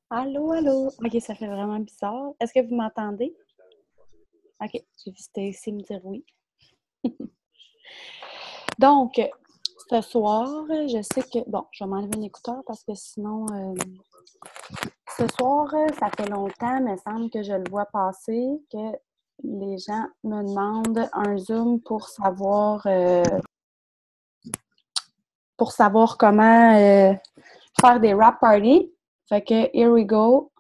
Allô, allô. OK, ça fait vraiment bizarre. Est-ce que vous m'entendez? OK, j'ai vu Stacy me dire oui. Donc, ce soir, je sais que... Bon, je vais m'enlever un écouteur parce que sinon... ce soir, ça fait longtemps, mais il semble que je le vois passer, que les gens me demandent un Zoom pour savoir comment faire des wrap parties. Fait que, here we go.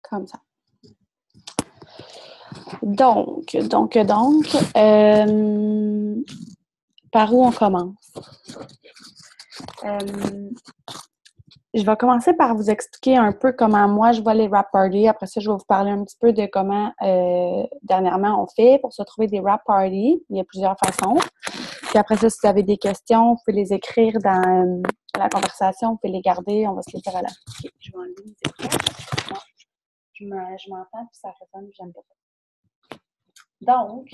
Comme ça. Donc, par où on commence? Je vais commencer par vous expliquer un peu comment moi je vois les wrap parties. Après ça, je vais vous parler un petit peu de comment dernièrement on fait pour se trouver des wrap parties. Il y a plusieurs façons. Puis après ça, si vous avez des questions, vous pouvez les écrire dans la conversation, vous pouvez les garder. On va se les faire à la... Okay, je vais enlever mes écouteurs. Non, je m'entends puis ça résonne, j'aime pas ça. Donc,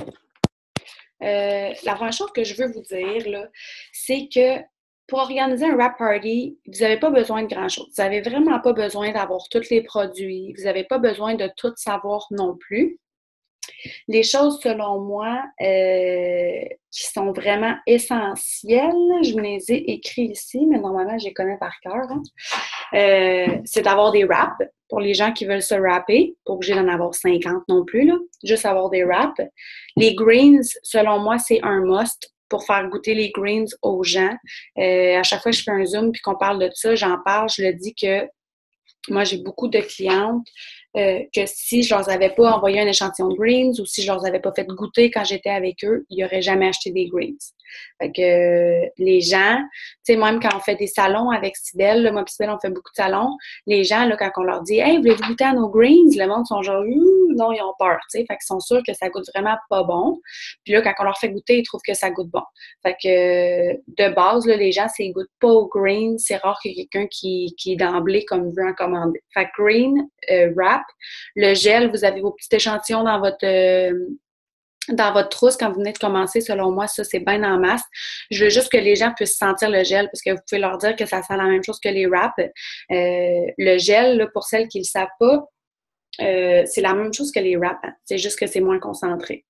la première chose que je veux vous dire, là, c'est que pour organiser un wrap party, vous n'avez pas besoin de grand-chose. Vous n'avez vraiment pas besoin d'avoir tous les produits. Vous n'avez pas besoin de tout savoir non plus. Les choses, selon moi, qui sont vraiment essentielles, je me les ai écrits ici, mais normalement, je les connais par cœur. Hein. C'est d'avoir des wraps pour les gens qui veulent se wrapper, pas obligé d'en avoir 50 non plus, là. Juste avoir des wraps. Les greens, selon moi, c'est un must pour faire goûter les greens aux gens. À chaque fois que je fais un Zoom puis qu'on parle de ça, j'en parle, je le dis que moi, j'ai beaucoup de clientes que si je leur avais pas envoyé un échantillon de greens ou si je leur avais pas fait goûter quand j'étais avec eux, ils n'auraient jamais acheté des greens. Fait que les gens, tu sais, même quand on fait des salons avec Cybelle, là, moi et Cybelle, on fait beaucoup de salons, les gens, là, quand on leur dit « Hey, voulez-vous goûter à nos greens? » Le monde sont genre « Non, ils ont peur. » Tu sais, fait qu'ils sont sûrs que ça goûte vraiment pas bon. Puis là, quand on leur fait goûter, ils trouvent que ça goûte bon. Fait que de base, là, les gens, s'ils goûtent pas aux greens, c'est rare qu'il y ait quelqu'un qui d'emblée comme veut en commander. Fait que green, wrap, le gel, vous avez vos petits échantillons dans votre trousse quand vous venez de commencer. Selon moi, ça, c'est bien en masse. Je veux juste que les gens puissent sentir le gel parce que vous pouvez leur dire que ça sent la même chose que les wraps. Le gel, là, pour celles qui ne le savent pas, c'est la même chose que les wraps. Hein. C'est juste que c'est moins concentré.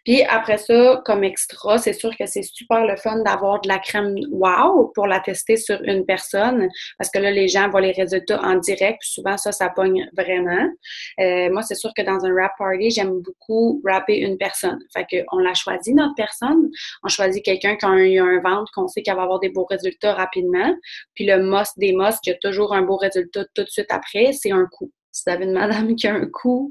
Puis après ça, comme extra, c'est sûr que c'est super le fun d'avoir de la crème wow pour la tester sur une personne parce que là, les gens voient les résultats en direct. Puis souvent, ça pogne vraiment. Moi, c'est sûr que dans un wrap party, j'aime beaucoup wrapper une personne. Fait qu'on la choisit, notre personne. On choisit quelqu'un qui a un ventre, qu'on sait qu'elle va avoir des beaux résultats rapidement. Puis le must des must, qui a toujours un beau résultat tout de suite après, c'est un coup. Si vous avez une madame qui a un cou,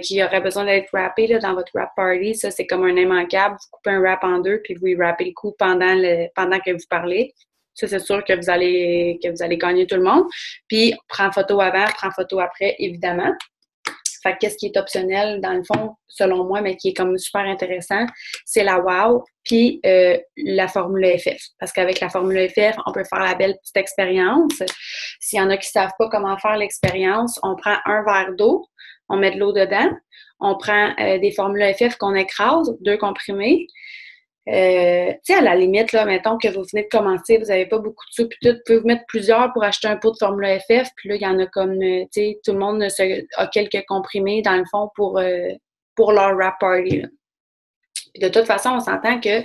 qui aurait besoin d'être wrappée là, dans votre wrap party, ça, c'est comme un immanquable. Vous coupez un wrap en deux, puis vous y wrappez le cou pendant que vous parlez. Ça, c'est sûr que vous allez gagner tout le monde. Puis, prends photo avant, prends photo après, évidemment. Fait que qu'est-ce qui est optionnel, dans le fond, selon moi, mais qui est comme super intéressant, c'est la WOW puis la formule FF. Parce qu'avec la formule FF, on peut faire la belle petite expérience. S'il y en a qui ne savent pas comment faire l'expérience, on prend un verre d'eau, on met de l'eau dedans, on prend des formules FF qu'on écrase, 2 comprimés. Tu sais, à la limite, là, mettons que vous venez de commencer, vous n'avez pas beaucoup de sous, puis tout, vous pouvez vous mettre plusieurs pour acheter un pot de formule FF, puis là, il y en a comme, tu sais, tout le monde a quelques comprimés, dans le fond, pour leur wrap party, là. Puis de toute façon, on s'entend que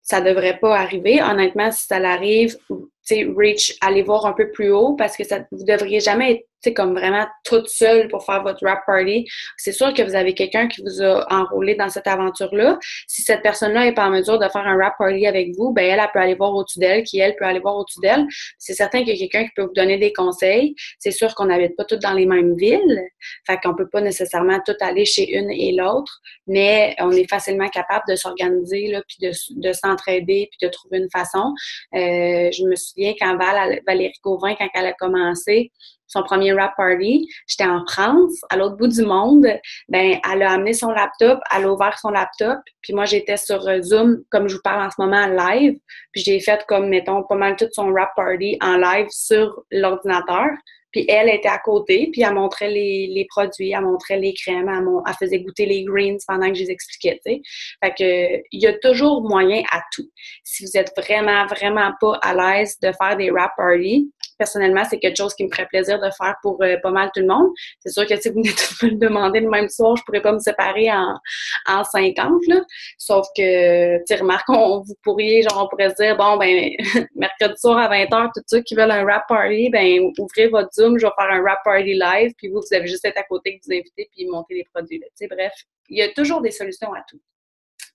ça devrait pas arriver. Honnêtement, si ça l'arrive, tu sais, reach, allez voir un peu plus haut parce que vous devriez jamais être, tu sais, comme vraiment toute seule pour faire votre wrap party. C'est sûr que vous avez quelqu'un qui vous a enrôlé dans cette aventure-là. Si cette personne-là est pas en mesure de faire un wrap party avec vous, ben elle peut aller voir au-dessus d'elle, qui elle peut aller voir au-dessus d'elle. C'est certain qu'il y a quelqu'un qui peut vous donner des conseils. C'est sûr qu'on n'habite pas toutes dans les mêmes villes. Fait qu'on peut pas nécessairement tout aller chez une et l'autre, mais on est facilement capable de s'organiser, là, puis de s'entraider, puis de trouver une façon. Je me souviens quand Valérie Gauvin, quand elle a commencé son premier wrap party, j'étais en France, à l'autre bout du monde, ben elle a amené son laptop, elle a ouvert son laptop, puis moi j'étais sur Zoom, comme je vous parle en ce moment, en live, puis j'ai fait comme, mettons, pas mal tout son wrap party en live sur l'ordinateur. Puis elle était à côté, puis elle montrait les produits, elle montrait les crèmes, elle faisait goûter les greens pendant que je les expliquais, tu sais. Fait que il y a toujours moyen à tout. Si vous êtes vraiment, vraiment pas à l'aise de faire des wrap parties, personnellement, c'est quelque chose qui me ferait plaisir de faire pour pas mal tout le monde. C'est sûr que si vous venez tous me le demander le même soir, je pourrais pas me séparer en 50, là. Sauf que, tu sais, remarque, vous pourriez, genre, on pourrait se dire, bon, ben, mercredi soir à 20h, tous ceux qui veulent un wrap party, ben, ouvrez votre Zoom, je vais faire un wrap party live, puis vous avez juste à être à côté que vous invitez, puis monter les produits, là. Tu sais, bref, il y a toujours des solutions à tout.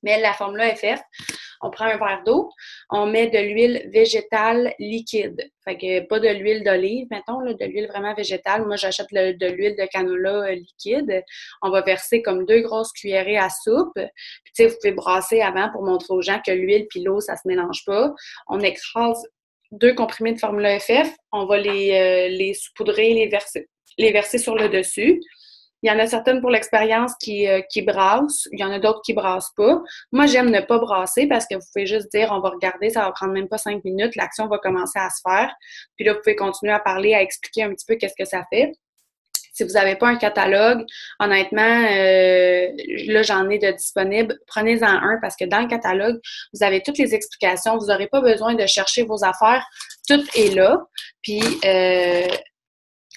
Mais la formule FF, on prend un verre d'eau, on met de l'huile végétale liquide. Fait que pas de l'huile d'olive, mettons, là, de l'huile vraiment végétale. Moi, j'achète de l'huile de canola liquide. On va verser comme 2 grosses cuillerées à soupe. Puis, tu sais, vous pouvez brasser avant pour montrer aux gens que l'huile puis l'eau, ça se mélange pas. On écrase 2 comprimés de formule FF. On va les saupoudrer, les verser sur le dessus. Il y en a certaines pour l'expérience qui brassent. Il y en a d'autres qui brassent pas. Moi, j'aime ne pas brasser parce que vous pouvez juste dire, on va regarder, ça va prendre même pas 5 minutes, l'action va commencer à se faire. Puis là, vous pouvez continuer à parler, à expliquer un petit peu qu'est-ce que ça fait. Si vous n'avez pas un catalogue, honnêtement, là, j'en ai de disponibles. Prenez-en un parce que dans le catalogue, vous avez toutes les explications. Vous n'aurez pas besoin de chercher vos affaires. Tout est là. Puis,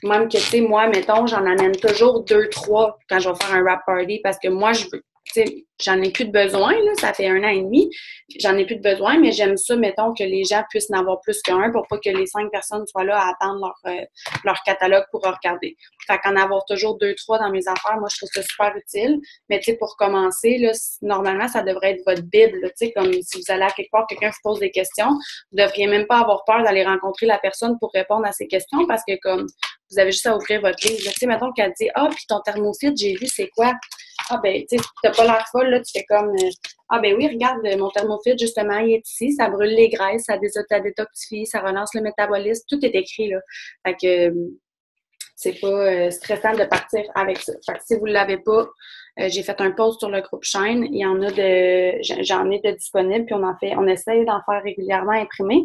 même que, tu sais, moi, mettons, j'en amène toujours 2, 3 quand je vais faire un wrap party parce que moi, je veux, tu sais, j'en ai plus de besoin, là, ça fait 1 an et demi, j'en ai plus de besoin, mais j'aime ça, mettons, que les gens puissent en avoir plus qu'un pour pas que les 5 personnes soient là à attendre leur catalogue pour regarder. Fait qu'en avoir toujours 2, 3 dans mes affaires, moi, je trouve ça super utile. Mais, tu sais, pour commencer, là, normalement, ça devrait être votre Bible, tu sais, comme si vous allez à quelque part, quelqu'un vous pose des questions, vous devriez même pas avoir peur d'aller rencontrer la personne pour répondre à ces questions parce que, comme, vous avez juste à ouvrir votre livre. Tu sais, mettons qu'elle dit « Ah, puis ton thermofiltre, j'ai vu, c'est quoi? » Ah, ben, tu sais, t'as pas l'air folle, là, tu fais comme « Ah, ben oui, regarde, mon thermofiltre, justement, il est ici, ça brûle les graisses, ça détoxifie, ça relance le métabolisme. » Tout est écrit, là. Fait que c'est pas stressant de partir avec ça. Fait que si vous l'avez pas, j'ai fait un post sur le groupe Shine. Il y en a j'en ai de disponibles, puis on essaye d'en faire régulièrement imprimer.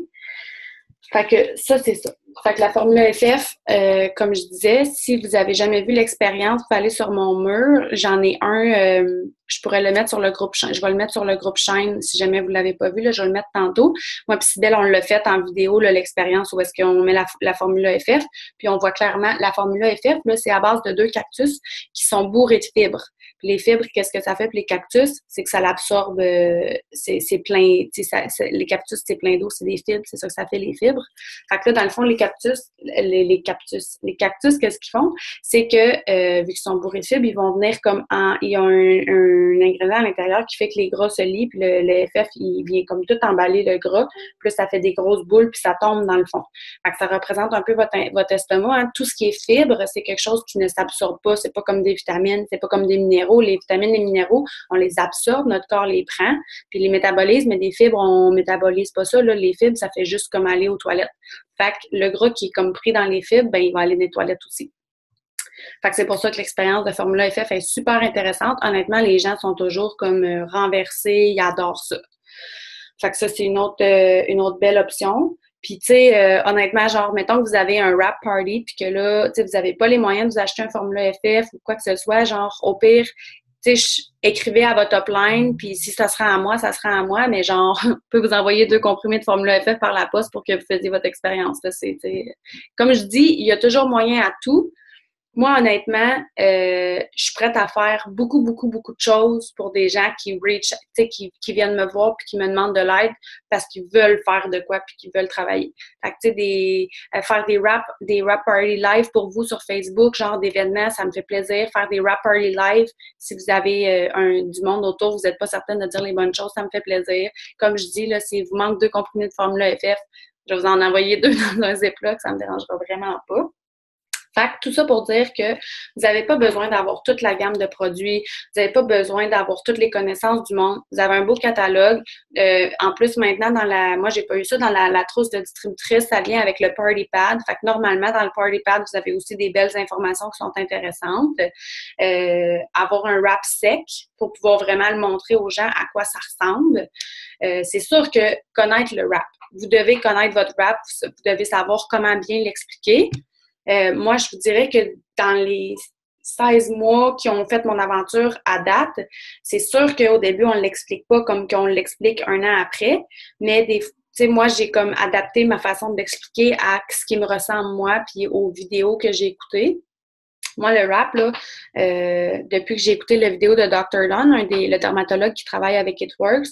Fait que ça, c'est ça. Fait que la formule FF, comme je disais, si vous avez jamais vu l'expérience, vous pouvez aller sur mon mur. J'en ai un, je pourrais le mettre sur le groupe Shine. Je vais le mettre sur le groupe Shine si jamais vous l'avez pas vu. Là, je vais le mettre tantôt. Moi puis Sybelle, on l'a fait en vidéo, là, l'expérience où est-ce qu'on met la formule FF. Puis on voit clairement, la formule FF, là, c'est à base de 2 cactus qui sont bourrés de fibres. Puis les fibres, qu'est-ce que ça fait? Puis les cactus, c'est que ça l'absorbe, c'est plein, tu sais, les cactus, c'est plein d'eau, c'est des fibres, c'est ça que ça fait, les fibres. Fait que là, dans le fond, les cactus, qu'est-ce qu'ils font? C'est que, vu qu'ils sont bourrés de fibres, ils vont venir comme il y a un ingrédient à l'intérieur qui fait que les gras se lient, puis le FF, il vient comme tout emballer le gras, puis ça fait des grosses boules, puis ça tombe dans le fond. Fait que ça représente un peu votre estomac, hein. Tout ce qui est fibres, c'est quelque chose qui ne s'absorbe pas, c'est pas comme des vitamines, c'est pas comme des minéraux. Les vitamines, les minéraux, on les absorbe, notre corps les prend, puis les métabolise, mais des fibres, on métabolise pas ça, là. Les fibres, ça fait juste comme aller aux toilettes. Fait que le gras qui est comme pris dans les fibres, ben, il va aller dans les toilettes aussi. Fait que c'est pour ça que l'expérience de Formula FF est super intéressante. Honnêtement, les gens sont toujours comme renversés, ils adorent ça. Fait que ça, c'est une autre belle option. Puis, tu sais, honnêtement, genre, mettons que vous avez un wrap party, puis que là, tu sais, vous n'avez pas les moyens de vous acheter un Formula FF ou quoi que ce soit, genre, au pire, tu sais, écrivez à votre upline, puis si ça sera à moi, ça sera à moi, mais genre, on peut vous envoyer 2 comprimés de Formula FF par la poste pour que vous fassiez votre expérience. Là, comme je dis, il y a toujours moyen à tout. Moi, honnêtement, je suis prête à faire beaucoup, beaucoup, beaucoup de choses pour des gens qui qui viennent me voir puis qui me demandent de l'aide parce qu'ils veulent faire de quoi puis qu'ils veulent travailler. Fait que, tu sais, faire des rap party live pour vous sur Facebook, genre d'événements, ça me fait plaisir. Faire des rap party live, si vous avez du monde autour, vous n'êtes pas certaine de dire les bonnes choses, ça me fait plaisir. Comme je dis, là, si vous manque 2 comprimés de Formule FF, je vais vous en envoyer 2 dans un Ziploc, ça me dérangera vraiment pas. Fait que tout ça pour dire que vous n'avez pas besoin d'avoir toute la gamme de produits, vous n'avez pas besoin d'avoir toutes les connaissances du monde. Vous avez un beau catalogue. En plus, maintenant, moi, j'ai pas eu ça dans la trousse de distributrice, ça vient avec le Party Pad. Fait que normalement, dans le Party Pad, vous avez aussi des belles informations qui sont intéressantes. Avoir un wrap sec pour pouvoir vraiment le montrer aux gens à quoi ça ressemble. C'est sûr que connaître le wrap. Vous devez connaître votre wrap, vous devez savoir comment bien l'expliquer. Moi, je vous dirais que dans les 16 mois qui ont fait mon aventure à date, c'est sûr qu'au début, on ne l'explique pas comme qu'on l'explique un an après, mais tu sais, moi, j'ai comme adapté ma façon d'expliquer à ce qui me ressemble moi, puis aux vidéos que j'ai écoutées. Moi, le rap, là, depuis que j'ai écouté la vidéo de Dr. Don, le dermatologue qui travaille avec It Works,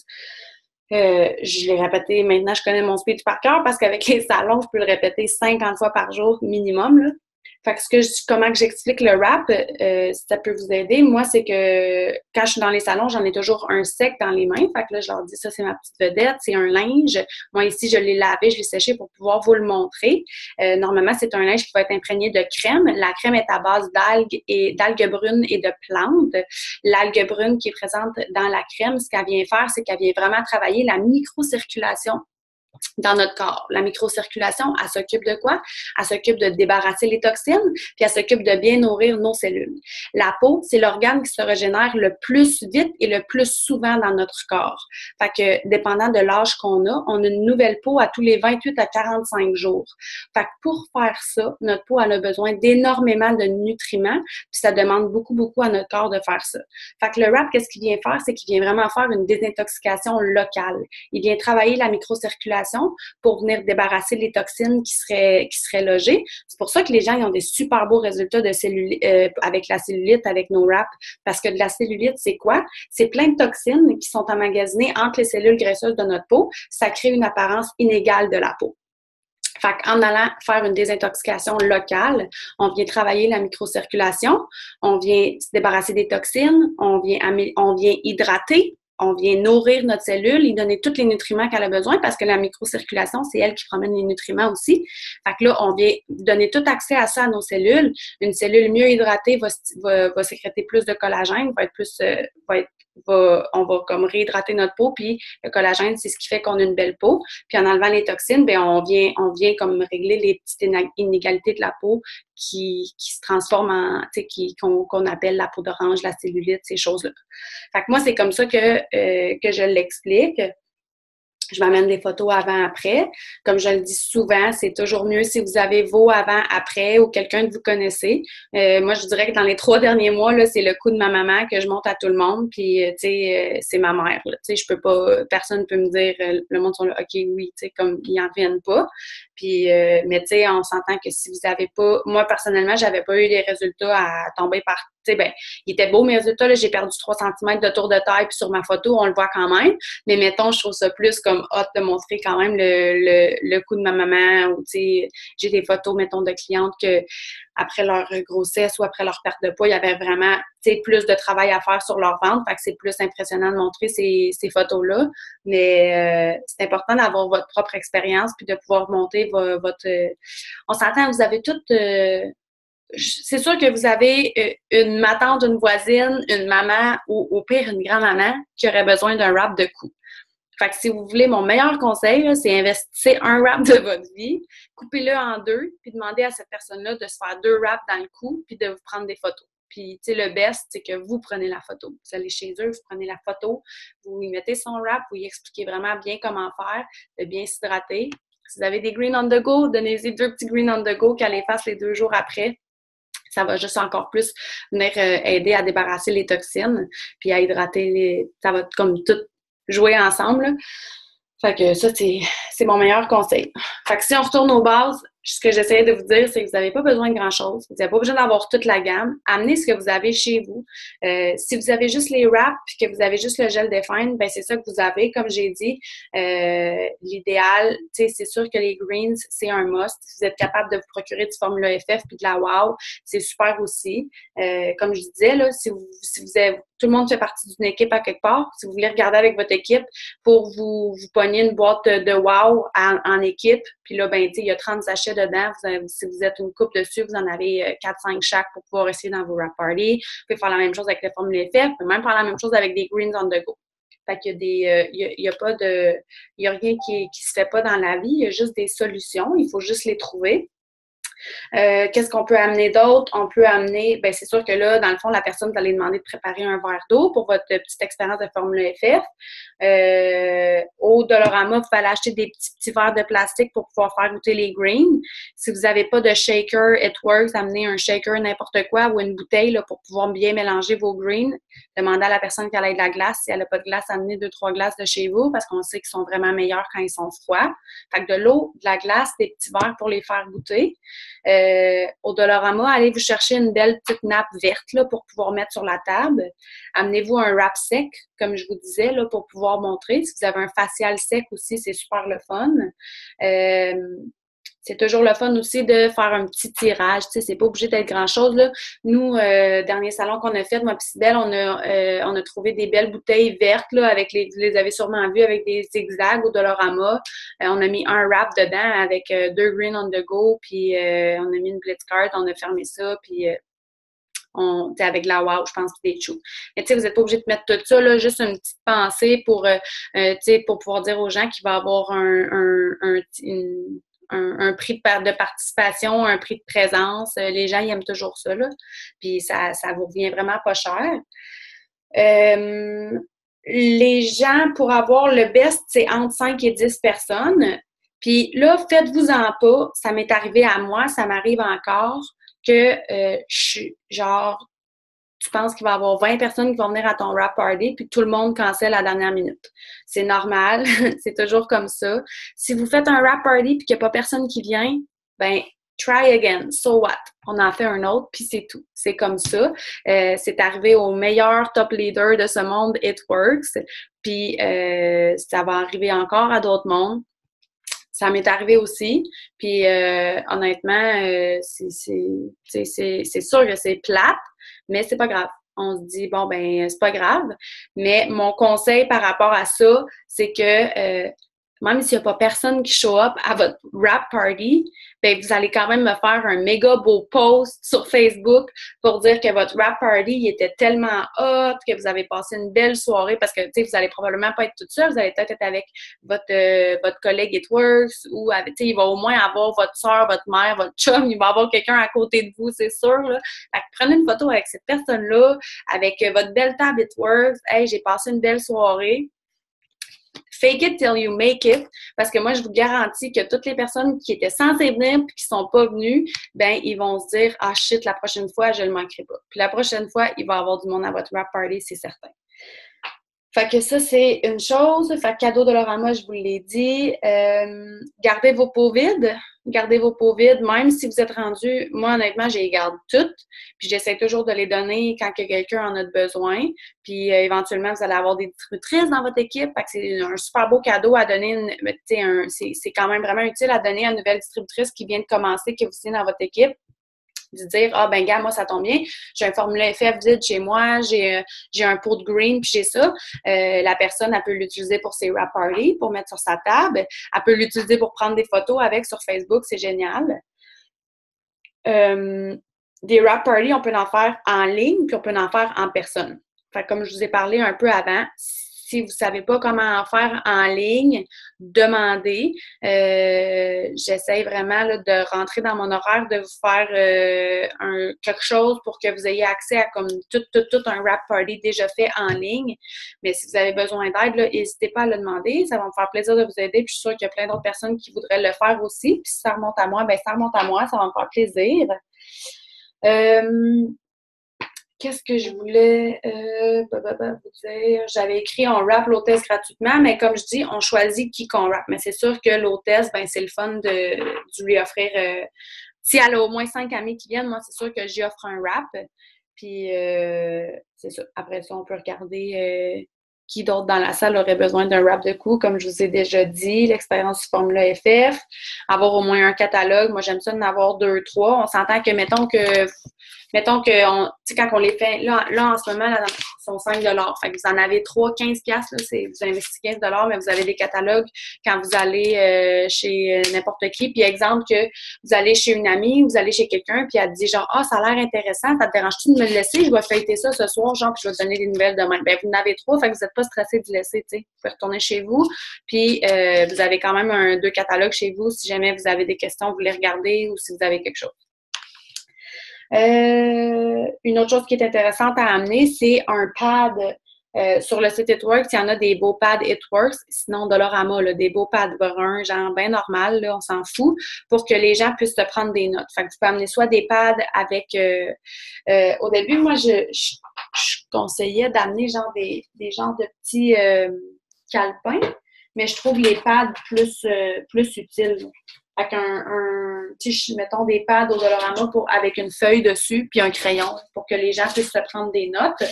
je l'ai répété, maintenant je connais mon speech par cœur parce qu'avec les salons, je peux le répéter 50 fois par jour minimum, là. Fait que comment que j'explique le rap, si ça peut vous aider, moi, c'est que quand je suis dans les salons, j'en ai toujours un sec dans les mains. Fait que là, je leur dis, ça, c'est ma petite vedette, c'est un linge. Moi, ici, je l'ai lavé, je l'ai séché pour pouvoir vous le montrer. Normalement, c'est un linge qui va être imprégné de crème. La crème est à base d'algues brunes et de plantes. L'algue brune qui est présente dans la crème, ce qu'elle vient faire, c'est qu'elle vient vraiment travailler la microcirculation dans notre corps. La microcirculation, elle s'occupe de quoi? Elle s'occupe de débarrasser les toxines, puis elle s'occupe de bien nourrir nos cellules. La peau, c'est l'organe qui se régénère le plus vite et le plus souvent dans notre corps. Fait que, dépendant de l'âge qu'on a, on a une nouvelle peau à tous les 28 à 45 jours. Fait que pour faire ça, notre peau, elle a besoin d'énormément de nutriments, puis ça demande beaucoup, beaucoup à notre corps de faire ça. Fait que le rap, qu'est-ce qu'il vient faire? C'est qu'il vient vraiment faire une désintoxication locale. Il vient travailler la microcirculation pour venir débarrasser les toxines qui seraient logées. C'est pour ça que les gens ils ont des super beaux résultats de avec la cellulite, avec nos wraps, parce que de la cellulite, c'est quoi? C'est plein de toxines qui sont emmagasinées entre les cellules graisseuses de notre peau. Ça crée une apparence inégale de la peau. Fait qu'en allant faire une désintoxication locale, on vient travailler la microcirculation, on vient se débarrasser des toxines, on vient hydrater, on vient nourrir notre cellule, lui donner tous les nutriments qu'elle a besoin parce que la microcirculation, c'est elle qui promène les nutriments aussi. Fait que là, on vient donner tout accès à ça à nos cellules. Une cellule mieux hydratée va sécréter plus de collagène, on va comme réhydrater notre peau, puis le collagène, c'est ce qui fait qu'on a une belle peau. Puis en enlevant les toxines, ben on vient comme régler les petites inégalités de la peau qui se transforment en, tu sais, qu'on appelle la peau d'orange, la cellulite, ces choses-là. Fait que moi, c'est comme ça que je l'explique. Je m'amène des photos avant-après. Comme je le dis souvent, c'est toujours mieux si vous avez vos avant-après ou quelqu'un que vous connaissez. Moi, je dirais que dans les 3 derniers mois, là, c'est le coup de ma maman que je montre à tout le monde. Puis, tu sais, c'est ma mère. Tu sais, je peux pas, personne peut me dire, le monde sont là, OK, oui, tu sais, comme ils en viennent pas. Puis, mais tu sais, on s'entend que si vous avez pas, moi, personnellement, j'avais pas eu des résultats à tomber par, tu sais, ben, il était beau mes résultats, là, j'ai perdu 3 centimètres de tour de taille, puis sur ma photo, on le voit quand même. Mais mettons, je trouve ça plus comme hot de montrer quand même le coup de ma maman, ou tu sais, j'ai des photos, mettons, de clientes que après leur grossesse ou après leur perte de poids, il y avait vraiment, tu sais, plus de travail à faire sur leur ventre, fait que c'est plus impressionnant de montrer ces photos-là. Mais c'est important d'avoir votre propre expérience puis de pouvoir monter votre... on s'entend, vous avez toutes... c'est sûr que vous avez une ma tante, une voisine, une maman ou au pire une grand-maman qui aurait besoin d'un wrap de cou. Fait que si vous voulez, mon meilleur conseil, là, c'est investissez un wrap de votre vie, coupez-le en deux, puis demandez à cette personne-là de se faire 2 wraps dans le cou, puis de vous prendre des photos. Puis, tu sais, le best, c'est que vous prenez la photo. Vous allez chez eux, vous prenez la photo, vous y mettez son wrap, vous y expliquez vraiment bien comment faire, de bien s'hydrater. Si vous avez des green on the go, donnez-y 2 petits green on the go qu'elle les fasse les 2 jours après. Ça va juste encore plus venir aider à débarrasser les toxines, puis à hydrater ça va comme tout jouer ensemble, là. Fait que ça, c'est mon meilleur conseil. Fait que si on retourne aux bases, ce que j'essaie de vous dire, c'est que vous n'avez pas besoin de grand-chose. Vous n'avez pas besoin d'avoir toute la gamme. Amenez ce que vous avez chez vous. Si vous avez juste les wraps et que vous avez juste le gel défine, ben c'est ça que vous avez. Comme j'ai dit, l'idéal, tu sais, c'est sûr que les greens, c'est un must. Si vous êtes capable de vous procurer du Formula FF puis de la WOW, c'est super aussi. Comme je disais, là, si vous avez, tout le monde fait partie d'une équipe à quelque part. Si vous voulez regarder avec votre équipe pour vous pogner une boîte de WOW en équipe, puis là, ben, tu sais, il y a 30 sachets dedans. Si vous êtes une couple dessus, vous en avez 4-5 chaque pour pouvoir essayer dans vos wrap parties. Vous pouvez faire la même chose avec le Formula FF. Vous pouvez même faire la même chose avec des greens on the go. Fait qu'il y a il y a pas de, il y a rien qui se fait pas dans la vie. Il y a juste des solutions. Il faut juste les trouver. Qu'est-ce qu'on peut amener d'autre? On peut amener, ben c'est sûr que là, dans le fond, la personne, vous allez demander de préparer un verre d'eau pour votre petite expérience de Formule FF. au Dollarama, vous pouvez aller acheter des petits verres de plastique pour pouvoir faire goûter les greens. Si vous n'avez pas de shaker, it works, amenez un shaker, n'importe quoi, ou une bouteille là, pour pouvoir bien mélanger vos greens. Demandez à la personne qu'elle ait de la glace. Si elle n'a pas de glace, amenez 2-3 glaces de chez vous, parce qu'on sait qu'ils sont vraiment meilleurs quand ils sont froids. Fait que de l'eau, de la glace, des petits verres pour les faire goûter. Au Dollarama, allez vous chercher une belle petite nappe verte là, pour pouvoir mettre sur la table. Amenez-vous un wrap sec, comme je vous disais, là, pour pouvoir montrer. Si vous avez un facial sec aussi, c'est super le fun. C'est toujours le fun aussi de faire un petit tirage. Tu sais, c'est pas obligé d'être grand-chose, là. Nous, dernier salon qu'on a fait, moi et Cybèle, on a trouvé des belles bouteilles vertes, là, avec vous les avez sûrement vues, avec des zigzags au Dollarama. On a mis un wrap dedans avec 2 green on the go, puis on a mis une Blitzcart, on a fermé ça, puis avec de la wow, je pense, puis des choux. Mais tu sais, vous n'êtes pas obligé de mettre tout ça, là, juste une petite pensée pour, tu sais, pour pouvoir dire aux gens qu'il va y avoir un prix de participation, un prix de présence. Les gens, ils aiment toujours ça, là. Puis ça vous revient vraiment pas cher. Les gens, pour avoir le best, c'est entre 5 et 10 personnes. Puis là, faites-vous-en pas. Ça m'est arrivé à moi, ça m'arrive encore que je suis genre, tu penses qu'il va y avoir 20 personnes qui vont venir à ton wrap party, puis tout le monde cancelle à la dernière minute. C'est normal, c'est toujours comme ça. Si vous faites un wrap party puis qu'il n'y a pas personne qui vient, ben try again. So what? On en fait un autre, puis c'est tout. C'est comme ça. C'est arrivé au meilleur top leader de ce monde, It Works. Puis ça va arriver encore à d'autres mondes. Ça m'est arrivé aussi. Puis honnêtement, c'est sûr que c'est plate, mais c'est pas grave. On se dit, bon, ben, c'est pas grave. Mais mon conseil par rapport à ça, c'est que même s'il n'y a pas personne qui show up à votre wrap party, ben, vous allez quand même me faire un méga beau post sur Facebook pour dire que votre wrap party il était tellement hot, que vous avez passé une belle soirée parce que, tu sais, vous allez probablement pas être toute seule, vous allez peut-être être avec votre collègue It Works ou avec, tu sais, il va au moins avoir votre soeur, votre mère, votre chum, il va avoir quelqu'un à côté de vous, c'est sûr, là. Fait que prenez une photo avec cette personne-là, avec votre belle table It Works. Hey, j'ai passé une belle soirée. Fake it till you make it, parce que moi, je vous garantis que toutes les personnes qui étaient censées venir et qui sont pas venues, ben, ils vont se dire, ah shit, la prochaine fois, je le manquerai pas. Puis la prochaine fois, il va y avoir du monde à votre wrap party, c'est certain. Fait que ça, c'est une chose. Fait que cadeau de Dollarama, je vous l'ai dit. Gardez vos pots vides. Gardez vos pots vides, même si vous êtes rendu. Moi, honnêtement, je les garde toutes. Puis j'essaie toujours de les donner quand que quelqu'un en a besoin. Puis éventuellement, vous allez avoir des distributrices dans votre équipe. Fait que c'est un super beau cadeau à donner. C'est quand même vraiment utile à donner à une nouvelle distributrice qui vient de commencer, que vous signez dans votre équipe. De dire, ah ben gars, moi ça tombe bien, j'ai un formulaire FF vide chez moi, j'ai un pot de green, puis j'ai ça. La personne, elle peut l'utiliser pour ses wrap parties, pour mettre sur sa table. Elle peut l'utiliser pour prendre des photos avec sur Facebook, c'est génial. Des wrap parties, on peut en faire en ligne, puis on peut en faire en personne. Fait que comme je vous ai parlé un peu avant, si vous ne savez pas comment en faire en ligne, demandez. J'essaie vraiment là, de rentrer dans mon horaire, de vous faire quelque chose pour que vous ayez accès à comme tout un wrap party déjà fait en ligne. Mais si vous avez besoin d'aide, n'hésitez pas à le demander. Ça va me faire plaisir de vous aider. Puis je suis sûre qu'il y a plein d'autres personnes qui voudraient le faire aussi. Puis si ça remonte à moi, ben ça remonte à moi. Ça va me faire plaisir. Qu'est-ce que je voulais vous dire? J'avais écrit on wrap l'hôtesse gratuitement, mais comme je dis, on choisit qui qu'on wrap. Mais c'est sûr que l'hôtesse, ben c'est le fun de lui offrir. Si elle a au moins 5 amis qui viennent, moi, c'est sûr que j'y offre un wrap. Puis c'est ça. Après ça, on peut regarder qui d'autre dans la salle aurait besoin d'un wrap de cou, comme je vous ai déjà dit, l'expérience du Formula FF, avoir au moins un catalogue. Moi, j'aime ça d'en avoir 2, 3. On s'entend que, mettons que tu sais, quand on les fait, là en ce moment, là, ils sont 5 Fait que vous en avez 3, 15 piastres, là, vous investissez 15 mais vous avez des catalogues quand vous allez chez n'importe qui. Puis, exemple, que vous allez chez une amie, vous allez chez quelqu'un, puis elle dit genre, ah, ça a l'air intéressant, ça te dérange-tu de me le laisser? Je vais feuilleter ça ce soir, genre, puis je vais te donner des nouvelles demain. Ben, vous en avez 3, fait que vous n'êtes pas stressé de laisser, tu sais. Vous pouvez retourner chez vous, puis vous avez quand même 2 catalogues chez vous si jamais vous avez des questions, vous les regardez ou si vous avez quelque chose. Une autre chose qui est intéressante à amener, c'est un pad Sur le site It Works, il y en a des beaux pads It Works, sinon Dollarama, là, des beaux pads bruns, genre bien normal, là, on s'en fout, pour que les gens puissent te prendre des notes. Fait que tu peux amener soit des pads avec... au début, moi, je conseillais d'amener genre des genres de petits calepins, mais je trouve les pads plus utiles. Avec mettons des pads au Dollarama avec une feuille dessus puis un crayon pour que les gens puissent se prendre des notes.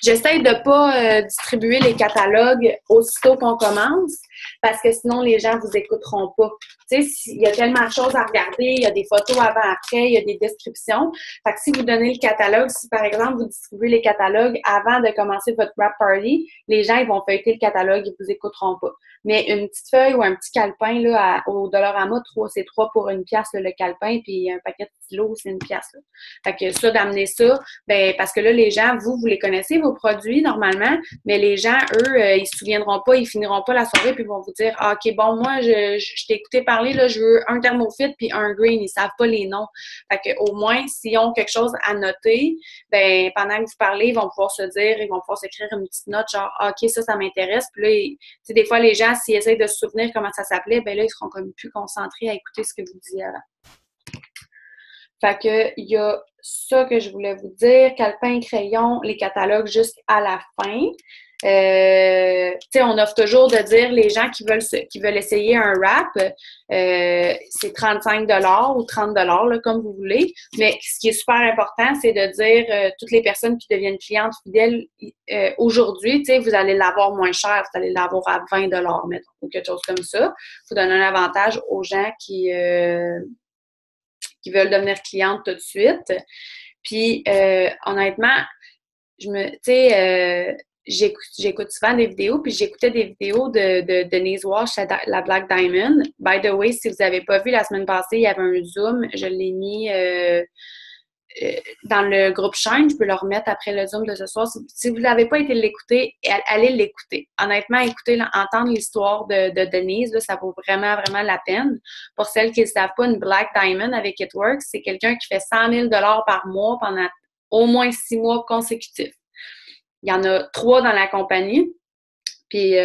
J'essaie de pas distribuer les catalogues aussitôt qu'on commence parce que sinon les gens vous écouteront pas. Tu sais, il y a tellement de choses à regarder, il y a des photos avant-après, il y a des descriptions. Fait que si vous donnez le catalogue, si par exemple vous distribuez les catalogues avant de commencer votre wrap party, les gens ils vont feuilleter le catalogue, ils vous écouteront pas. Mais une petite feuille ou un petit calepin là, au Dollarama, c'est 3 pour 1 pièce le calepin, puis un paquet de stylos, c'est 1 pièce. Là. Fait que ça, d'amener ça, ben parce que là, les gens, vous les connaissez, vos produits, normalement, mais les gens, eux, ils se souviendront pas, ils finiront pas la soirée, puis ils vont vous dire, ah, OK, bon, moi, je t'ai écouté parler, là, je veux un thermofit puis un green, ils savent pas les noms. Fait que au moins, s'ils ont quelque chose à noter, ben pendant que vous parlez, ils vont pouvoir se dire, ils vont pouvoir s'écrire une petite note, genre, ah, OK, ça m'intéresse, puis là, tu sais, des fois, les gens, s'ils essayent de se souvenir comment ça s'appelait, ben là, ils seront comme plus concentrés à écouter ce que vous disiez avant. Fait que, il y a ça que je voulais vous dire, calepin, crayon, les catalogues jusqu'à la fin. Tu sais, on offre toujours de dire les gens qui veulent essayer un wrap, c'est 35 ou 30 là, comme vous voulez. Mais ce qui est super important, c'est de dire toutes les personnes qui deviennent clientes fidèles aujourd'hui, tu sais, vous allez l'avoir moins cher, vous allez l'avoir à 20 mettons, ou quelque chose comme ça. Faut donner un avantage aux gens qui veulent devenir clientes tout de suite. Puis, honnêtement, j'écoute souvent des vidéos, puis j'écoutais des vidéos de Denise Walsh, la Black Diamond. By the way, si vous n'avez pas vu la semaine passée, il y avait un Zoom, je l'ai mis dans le groupe Shine, je peux le remettre après le Zoom de ce soir. Si vous n'avez pas été l'écouter, allez l'écouter. Honnêtement, entendre l'histoire de Denise, là, ça vaut vraiment, vraiment la peine. Pour celles qui ne savent pas, une Black Diamond avec It Works, c'est quelqu'un qui fait 100 000 par mois pendant au moins 6 mois consécutifs. Il y en a 3 dans la compagnie. Puis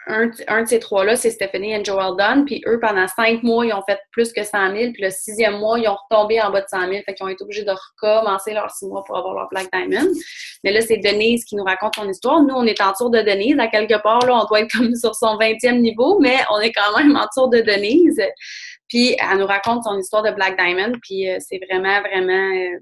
un de ces 3-là, c'est Stephanie and Joel Dunn. Puis eux, pendant 5 mois, ils ont fait plus que 100 000. Puis le 6e mois, ils ont retombé en bas de 100 000. Fait qu'ils ont été obligés de recommencer leurs 6 mois pour avoir leur Black Diamond. Mais là, c'est Denise qui nous raconte son histoire. Nous, on est en tour de Denise. À quelque part, là, on doit être comme sur son 20e niveau, mais on est quand même en tour de Denise. Puis elle nous raconte son histoire de Black Diamond. Puis c'est vraiment, vraiment...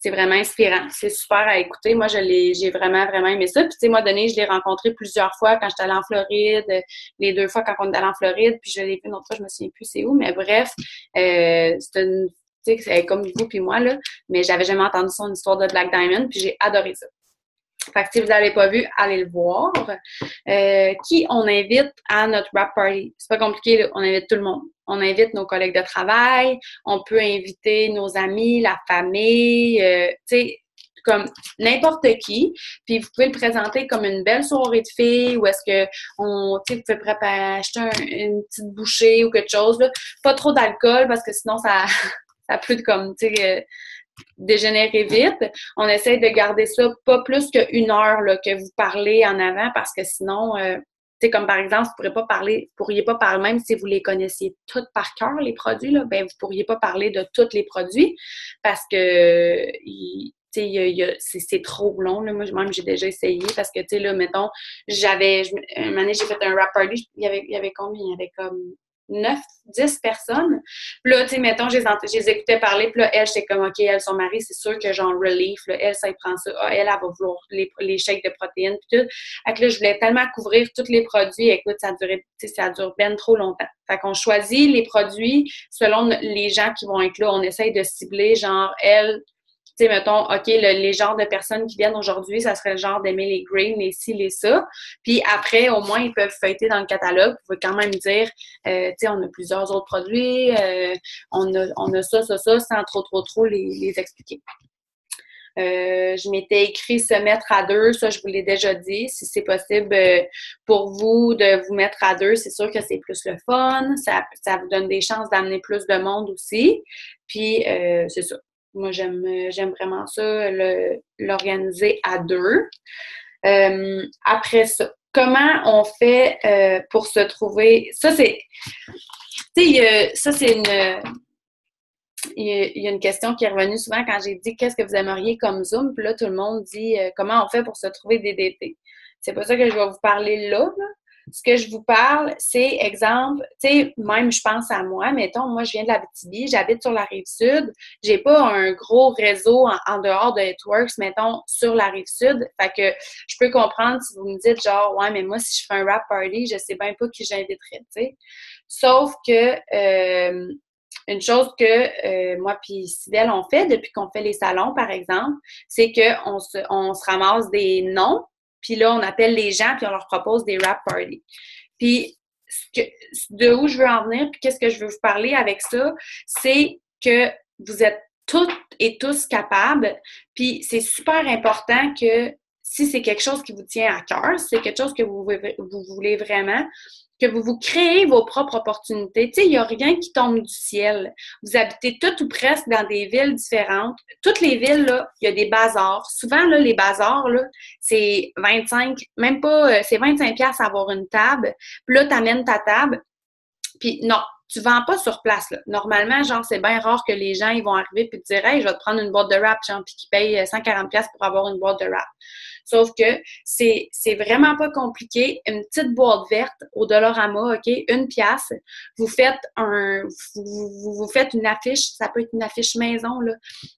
c'est vraiment inspirant. C'est super à écouter. Moi, j'ai vraiment, vraiment aimé ça. Puis, tu sais, moi, Denise, je l'ai rencontré plusieurs fois quand j'étais allée en Floride, les 2 fois quand on est allé en Floride, puis je l'ai vu une autre fois, je me souviens plus c'est où, mais bref, c'est une, tu sais, c'est comme vous puis moi, là, mais j'avais jamais entendu son histoire de Black Diamond, puis j'ai adoré ça. Fait que si vous n'avez pas vu, allez le voir. Qui on invite à notre wrap party? C'est pas compliqué, là. On invite tout le monde. On invite nos collègues de travail, on peut inviter nos amis, la famille, tu sais, comme n'importe qui. Puis vous pouvez le présenter comme une belle soirée de filles ou est-ce que vous pouvez préparer, acheter une petite bouchée ou quelque chose, là. Pas trop d'alcool parce que sinon ça peut comme, tu sais, dégénérer vite. On essaie de garder ça pas plus qu'une heure là, que vous parlez en avant parce que sinon, tu sais, comme par exemple, vous pourriez pas parler, même si vous les connaissiez toutes par cœur, les produits, là, ben vous pourriez pas parler de tous les produits parce que c'est trop long. Là. Moi, même, j'ai déjà essayé parce que, tu sais, là, mettons, un moment donné, j'ai fait un wrap party, il y avait combien? Il y avait comme 9, 10 personnes. Puis là, tu sais, mettons, je les écoutais parler, puis là, elle, j'étais comme, OK, elle, son mari, c'est sûr que genre relief, là, elle, ça, il prend ça. Ah, elle va vouloir les shakes de protéines, puis tout. Fait que là, je voulais tellement couvrir tous les produits. Écoute, ça dure ben trop longtemps. Fait qu'on choisit les produits selon les gens qui vont être là. On essaye de cibler, genre, elle, tu sais, mettons, OK, les genres de personnes qui viennent aujourd'hui, ça serait le genre d'aimer les greens, les ci, les ça. Puis après, au moins, ils peuvent feuilleter dans le catalogue. Vous pouvez quand même dire, tu sais, on a plusieurs autres produits, on a ça, sans trop les expliquer. Je m'étais écrit se mettre à 2, ça je vous l'ai déjà dit. Si c'est possible pour vous de vous mettre à 2, c'est sûr que c'est plus le fun. Ça vous donne des chances d'amener plus de monde aussi. Puis c'est ça. Moi, j'aime vraiment ça, l'organiser à deux. Après ça, comment on fait pour se trouver? Ça, c'est, tu sais, ça, c'est il y a une question qui est revenue souvent quand j'ai dit qu'est-ce que vous aimeriez comme Zoom, puis là, tout le monde dit comment on fait pour se trouver des DT. C'est pas ça que je vais vous parler là. Ce que je vous parle, c'est exemple, tu sais, même je pense à moi, mettons, moi je viens de l'Abitibi, j'habite sur la Rive-Sud, j'ai pas un gros réseau en dehors de Networks, mettons, sur la Rive-Sud, fait que je peux comprendre si vous me dites genre, ouais, mais moi si je fais un rap party, je sais bien pas qui j'inviterais, tu sais. Sauf que une chose que moi puis Cybèle on fait depuis qu'on fait les salons, par exemple, c'est qu'on se ramasse des noms, puis là, on appelle les gens, puis on leur propose des rap parties. Puis, de où je veux en venir, puis qu'est-ce que je veux vous parler avec ça, c'est que vous êtes toutes et tous capables, puis c'est super important que si c'est quelque chose qui vous tient à cœur, si c'est quelque chose que vous voulez vraiment, que vous vous créez vos propres opportunités. Tu sais, il n'y a rien qui tombe du ciel. Vous habitez toutes ou presque dans des villes différentes. Toutes les villes, là, il y a des bazars. Souvent, là, les bazars, là, c'est 25, même pas, c'est 25$ à avoir une table. Puis là, tu amènes ta table. Puis non, tu vends pas sur place, là. Normalement, genre, c'est bien rare que les gens, ils vont arriver puis te dire, hey, je vais te prendre une boîte de wrap, genre, puis qu'ils payent 140$ pour avoir une boîte de wrap. Sauf que c'est vraiment pas compliqué. Une petite boîte verte au Dollarama, OK, 1$. Vous faites vous faites une affiche, ça peut être une affiche maison, là,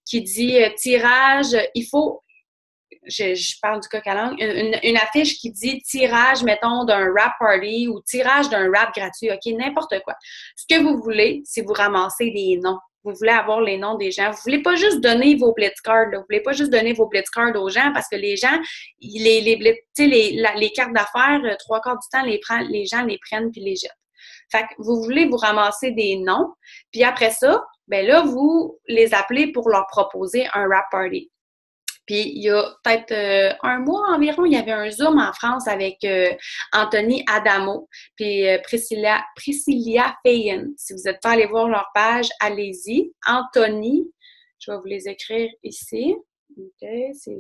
qui dit tirage, il faut, je parle du coq à l'âne, une affiche qui dit tirage, mettons, d'un rap party ou tirage d'un rap gratuit, OK, n'importe quoi. Ce que vous voulez, c'est vous ramasser des noms. Vous voulez avoir les noms des gens. Vous voulez pas juste donner vos blitzcards, là. Vous voulez pas juste donner vos blitzcards aux gens parce que les gens, les cartes d'affaires, trois quarts du temps, les gens les prennent puis les jettent. Fait que vous voulez vous ramasser des noms, puis après ça, ben là, vous les appelez pour leur proposer un rap party. Puis il y a peut-être un mois environ, il y avait un Zoom en France avec Anthony Adamo puis Priscilla Feyen. Si vous n'êtes pas allé voir leur page, allez-y. Anthony, je vais vous les écrire ici. OK, c'est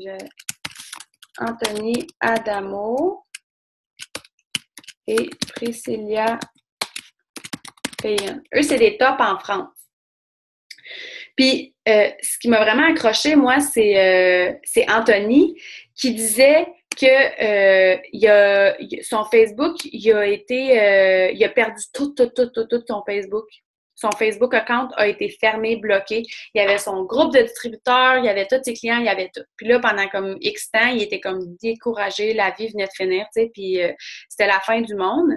Anthony Adamo et Priscilla Feyen. Eux, c'est des tops en France. Puis, ce qui m'a vraiment accroché, moi, c'est Anthony qui disait que son Facebook, il a perdu tout son Facebook. Son Facebook account a été fermé, bloqué. Il y avait son groupe de distributeurs, il y avait tous ses clients, il y avait tout. Puis là, pendant comme X temps, il était comme découragé, la vie venait de finir, tu sais, puis c'était la fin du monde.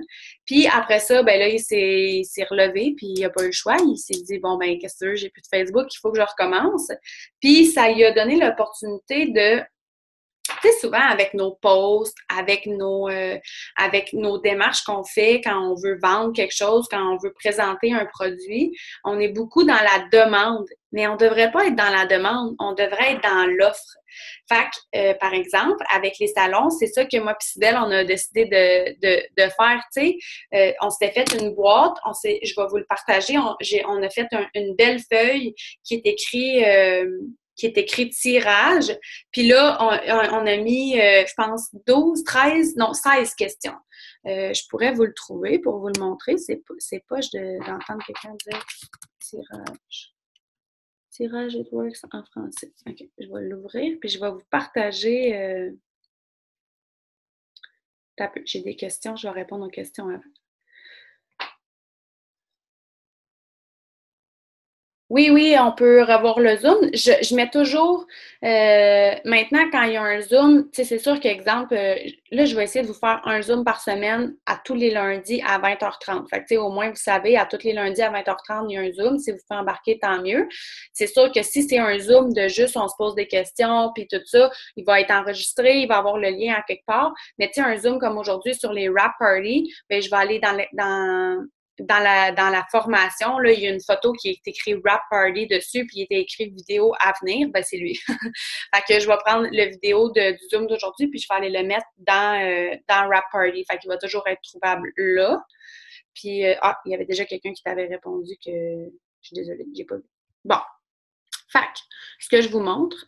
Puis après ça, ben là, il s'est relevé, puis il n'a pas eu le choix. Il s'est dit, bon, ben, qu'est-ce que tu veux, j'ai plus de Facebook, il faut que je recommence. Puis ça lui a donné l'opportunité de, tu sais, souvent avec nos posts, avec nos démarches qu'on fait quand on veut vendre quelque chose, quand on veut présenter un produit, on est beaucoup dans la demande. Mais on ne devrait pas être dans la demande, on devrait être dans l'offre. Fait que, par exemple, avec les salons, c'est ça que moi et Cybèle, on a décidé de faire, tu sais. On s'était fait une boîte, je vais vous le partager, on a fait une belle feuille qui est écrit tirage. Puis là, on a mis, je pense, 12, 13, non, 16 questions. Je pourrais vous le trouver pour vous le montrer. C'est poche d'entendre quelqu'un dire tirage. Tirage it works en français. OK, je vais l'ouvrir, puis je vais vous partager. J'ai des questions, je vais répondre aux questions avant. Oui, oui, on peut revoir le Zoom. Je mets toujours, maintenant, quand il y a un Zoom, tu sais, c'est sûr qu'exemple, là, je vais essayer de vous faire un Zoom par semaine à tous les lundis à 20h30. Fait que, tu sais, au moins, vous savez, à tous les lundis à 20h30, il y a un Zoom. Si vous faites embarquer, tant mieux. C'est sûr que si c'est un Zoom de juste, on se pose des questions, puis tout ça, il va être enregistré, il va avoir le lien à quelque part. Mais tu sais, un Zoom comme aujourd'hui sur les rap parties, ben, je vais aller dans la formation, là, il y a une photo qui est écrit Rap Party dessus, puis il était écrit vidéo à venir, ben c'est lui. Fait que je vais prendre le vidéo du Zoom d'aujourd'hui, puis je vais aller le mettre dans Rap Party. Fait qu'il va toujours être trouvable là. Puis, il y avait déjà quelqu'un qui t'avait répondu que je suis désolée, j'ai pas vu. Bon. Fait que, ce que je vous montre,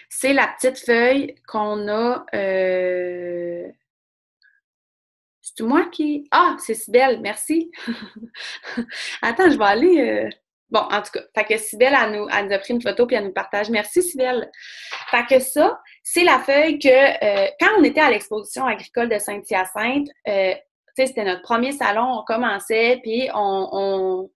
c'est la petite feuille qu'on a... C'est moi qui... Ah, c'est Cybèle, merci. Attends, je vais aller... Bon, en tout cas, fait que Cybèle, elle nous a pris une photo puis elle nous partage. Merci, Cybèle. Fait que ça, c'est la feuille que, quand on était à l'exposition agricole de Saint-Hyacinthe, tu sais, c'était notre premier salon, on commençait, puis on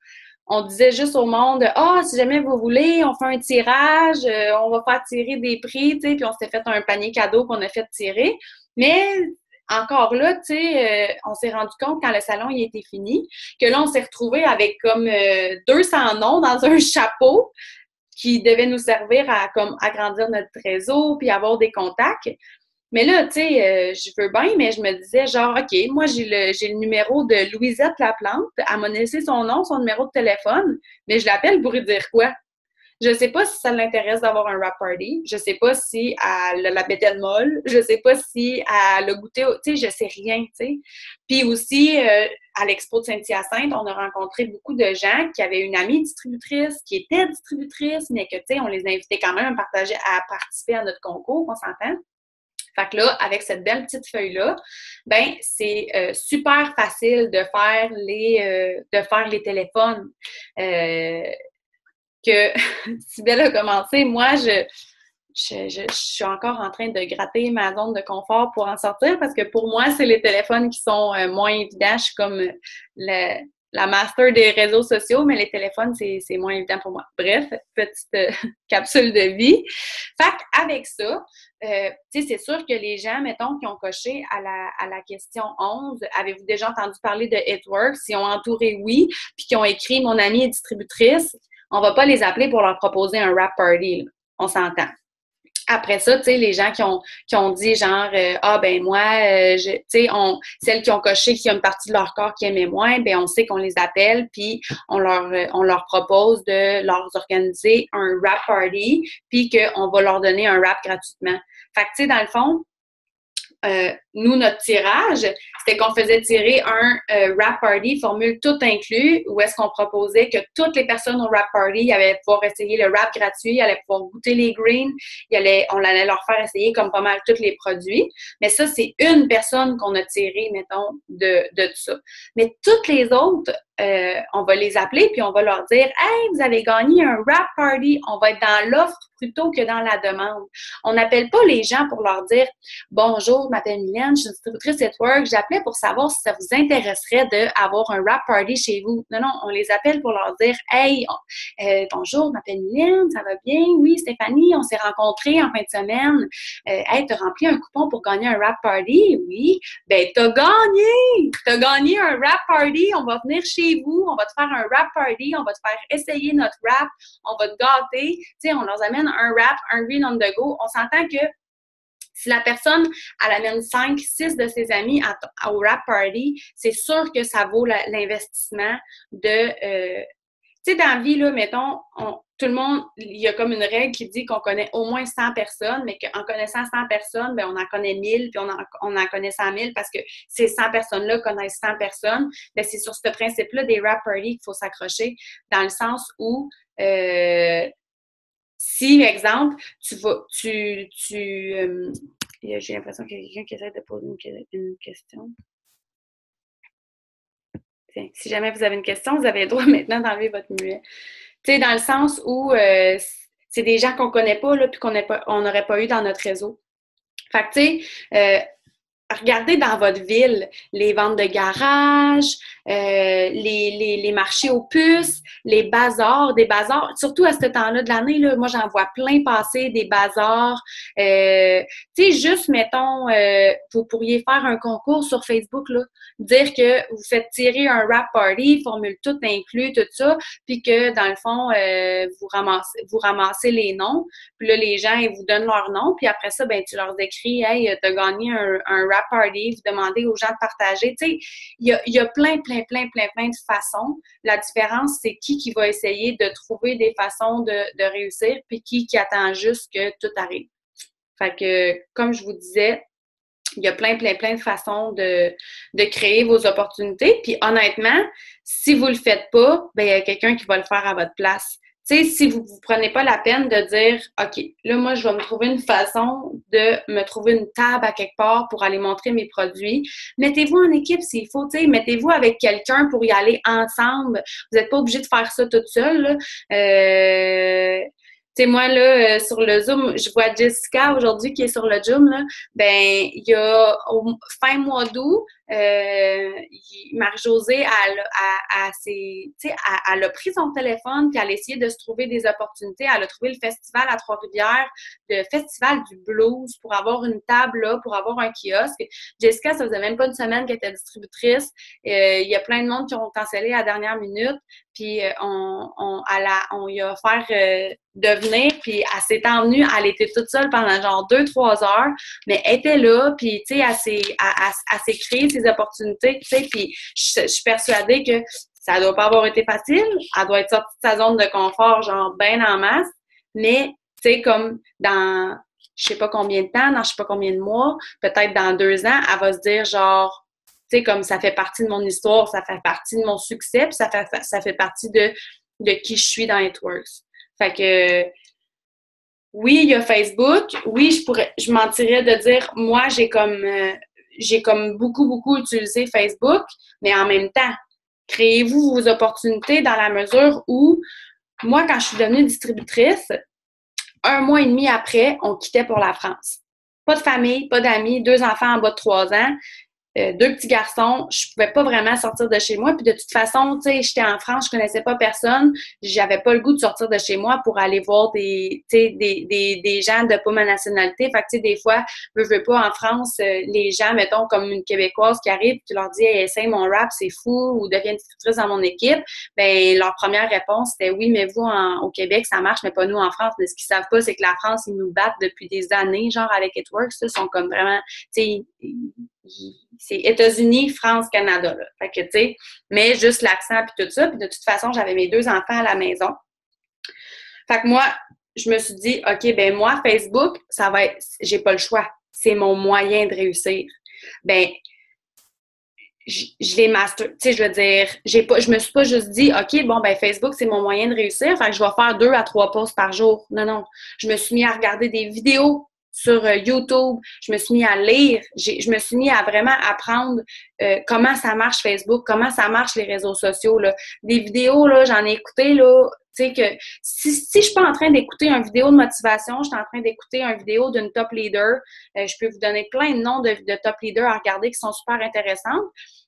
disait juste au monde, « Ah, si jamais vous voulez, on fait un tirage, on va faire tirer des prix, tu sais, puis on s'était fait un panier cadeau qu'on a fait tirer. » Mais encore là, tu sais, on s'est rendu compte quand le salon il était fini, que là, on s'est retrouvé avec comme 200 noms dans un chapeau qui devait nous servir à comme agrandir notre réseau puis avoir des contacts. Mais là, tu sais, je veux bien, mais je me disais genre, OK, moi, j'ai le numéro de Louisette Laplante. Elle m'a laissé son nom, son numéro de téléphone, mais je l'appelle pour lui dire quoi? Je sais pas si ça l'intéresse d'avoir un wrap party. Je sais pas si elle a la bédaine molle. Je sais pas si elle a goûté, tu sais, je sais rien, tu sais. Puis aussi, à l'expo de Saint-Hyacinthe, on a rencontré beaucoup de gens qui avaient une amie distributrice, qui était distributrice, mais que, tu sais, on les invitait quand même à participer à notre concours, on s'entend. Fait que là, avec cette belle petite feuille-là, ben c'est super facile de faire les téléphones. Que Cybèle a commencé, moi, je suis encore en train de gratter ma zone de confort pour en sortir parce que pour moi, c'est les téléphones qui sont moins évidents. Je suis comme la master des réseaux sociaux, mais les téléphones, c'est moins évident pour moi. Bref, petite capsule de vie. Fait qu'avec ça, tu sais, c'est sûr que les gens, mettons, qui ont coché à la question 11, avez-vous déjà entendu parler de Hitworks? S'ils ont entouré oui, puis qui ont écrit « Mon amie est distributrice », on va pas les appeler pour leur proposer un wrap party, là. On s'entend. Après ça, tu sais, les gens qui ont dit genre ah ben moi, tu sais, celles qui ont coché qu'il y a une partie de leur corps qui aimait moins, ben on sait qu'on les appelle puis on leur propose de leur organiser un wrap party puis qu'on va leur donner un wrap gratuitement. Fait que tu sais, dans le fond, nous, notre tirage, c'était qu'on faisait tirer un wrap party, formule tout inclus, où est-ce qu'on proposait que toutes les personnes au wrap party allaient pouvoir essayer le wrap gratuit, ils allaient pouvoir goûter les greens, on allait leur faire essayer comme pas mal tous les produits. Mais ça, c'est une personne qu'on a tiré, mettons, de tout ça. Mais toutes les autres, on va les appeler puis on va leur dire « Hey, vous avez gagné un wrap party. » On va être dans l'offre plutôt que dans la demande. On n'appelle pas les gens pour leur dire « Bonjour, je m'appelle Mylène, je suis distributrice Hitworks. J'appelais pour savoir si ça vous intéresserait d'avoir un wrap party chez vous. » Non, non, on les appelle pour leur dire « Hey, bonjour, je m'appelle Mylène, ça va bien? Oui, Stéphanie, on s'est rencontrés en fin de semaine. Hey, t'as rempli un coupon pour gagner un wrap party? Oui. Ben, t'as gagné! T'as gagné un wrap party. On va venir chez vous, on va te faire un wrap party, on va te faire essayer notre wrap, on va te gâter. Tu sais, on leur amène un wrap, un green on the go. On s'entend que si la personne, elle amène 5, 6 de ses amis au wrap party, c'est sûr que ça vaut l'investissement de... tu sais, dans la vie, là, mettons, tout le monde, il y a comme une règle qui dit qu'on connaît au moins 100 personnes, mais qu'en connaissant 100 personnes, ben, on en connaît 1000, puis on en connaît 100 000 parce que ces 100 personnes-là connaissent 100 personnes. Ben, c'est sur ce principe-là des wrap parties qu'il faut s'accrocher, dans le sens où si, exemple, j'ai l'impression qu'il y a quelqu'un qui essaie de poser une question. Tiens, si jamais vous avez une question, vous avez le droit maintenant d'enlever votre muet. Tu sais, dans le sens où c'est des gens qu'on connaît pas, là, puis qu'on n'aurait pas eu dans notre réseau. Fait que, tu sais, regardez dans votre ville les ventes de garage, les marchés aux puces, les bazars, des bazars, surtout à ce temps-là de l'année, là, moi j'en vois plein passer, des bazars. Tu sais, juste, mettons, vous pourriez faire un concours sur Facebook, là, dire que vous faites tirer un wrap party, formule tout inclus, tout ça, puis que dans le fond, vous ramassez les noms, puis là, les gens, ils vous donnent leur nom, puis après ça, ben tu leur écris « Hey, t'as gagné un wrap party », vous demandez aux gens de partager. Tu sais, il y a plein de façons. La différence, c'est qui va essayer de trouver des façons de réussir, puis qui attend juste que tout arrive. Fait que, comme je vous disais, il y a plein de façons de créer vos opportunités. Puis honnêtement, si vous le faites pas, ben il y a quelqu'un qui va le faire à votre place. sais, si vous ne prenez pas la peine de dire, OK, là, moi, je vais me trouver une façon de me trouver une table à quelque part pour aller montrer mes produits. Mettez-vous en équipe s'il faut, tu sais, mettez-vous avec quelqu'un pour y aller ensemble. Vous n'êtes pas obligé de faire ça toute seule, là. Tu sais, moi, là, sur le Zoom, je vois Jessica aujourd'hui qui est sur le Zoom, là. Ben, il y a au fin mois d'août, Marie-Josée, elle a pris son téléphone puis elle a essayé de se trouver des opportunités. Elle a trouvé le festival à Trois-Rivières, le festival du blues pour avoir une table là, pour avoir un kiosque. Jessica, ça faisait même pas une semaine qu'elle était distributrice. Il y a plein de monde qui ont cancellé à la dernière minute. Puis on y a offert de venir, puis elle s'est envenue, elle était toute seule pendant genre 2-3 heures, mais elle était là, puis tu sais, elle s'est créée ses opportunités, tu sais, puis je suis persuadée que ça doit pas avoir été facile, elle doit être sortie de sa zone de confort, genre ben en masse, mais tu sais, comme dans je sais pas combien de temps, dans je sais pas combien de mois, peut-être dans 2 ans, elle va se dire genre tu sais, comme ça fait partie de mon histoire, ça fait partie de mon succès, puis ça fait partie de qui je suis dans It Works. Fait que, oui, il y a Facebook. Oui, je mentirais de dire, moi, j'ai comme beaucoup utilisé Facebook, mais en même temps, créez-vous vos opportunités dans la mesure où, moi, quand je suis devenue distributrice, 1 mois et demi après, on quittait pour la France. Pas de famille, pas d'amis, 2 enfants en bas de 3 ans. 2 petits garçons, je pouvais pas vraiment sortir de chez moi. Puis de toute façon, tu sais, j'étais en France, je connaissais pas personne. J'avais pas le goût de sortir de chez moi pour aller voir des gens de pas ma nationalité. Fait que, tu sais, des fois, veux pas en France, les gens, mettons, comme une Québécoise qui arrive, tu leur dis, hey, essaye mon rap, c'est fou, ou deviens instructrice dans mon équipe. Ben, leur première réponse, c'était oui, mais vous, au Québec, ça marche, mais pas nous en France. Mais ce qu'ils savent pas, c'est que la France, ils nous battent depuis des années, genre avec It Works, ils sont comme vraiment, tu sais, c'est États-Unis, France, Canada, là. Fait que, tu sais, mais juste l'accent puis tout ça. Puis de toute façon, j'avais mes 2 enfants à la maison. Fait que moi, je me suis dit, OK, ben moi, Facebook, ça va être, j'ai pas le choix. C'est mon moyen de réussir. Ben, je l'ai master, tu sais, je veux dire, je me suis pas juste dit, OK, bon, ben, Facebook, c'est mon moyen de réussir. Fait que je vais faire 2 à 3 posts par jour. Non. Je me suis mis à regarder des vidéos sur YouTube, je me suis mis à lire, je me suis mis à vraiment apprendre comment ça marche Facebook, comment ça marche les réseaux sociaux, là. Des vidéos, là, j'en ai écouté, là, tu sais, que si je suis pas en train d'écouter une vidéo de motivation, je suis en train d'écouter une vidéo d'une top leader, je peux vous donner plein de noms de top leaders à regarder qui sont super intéressantes,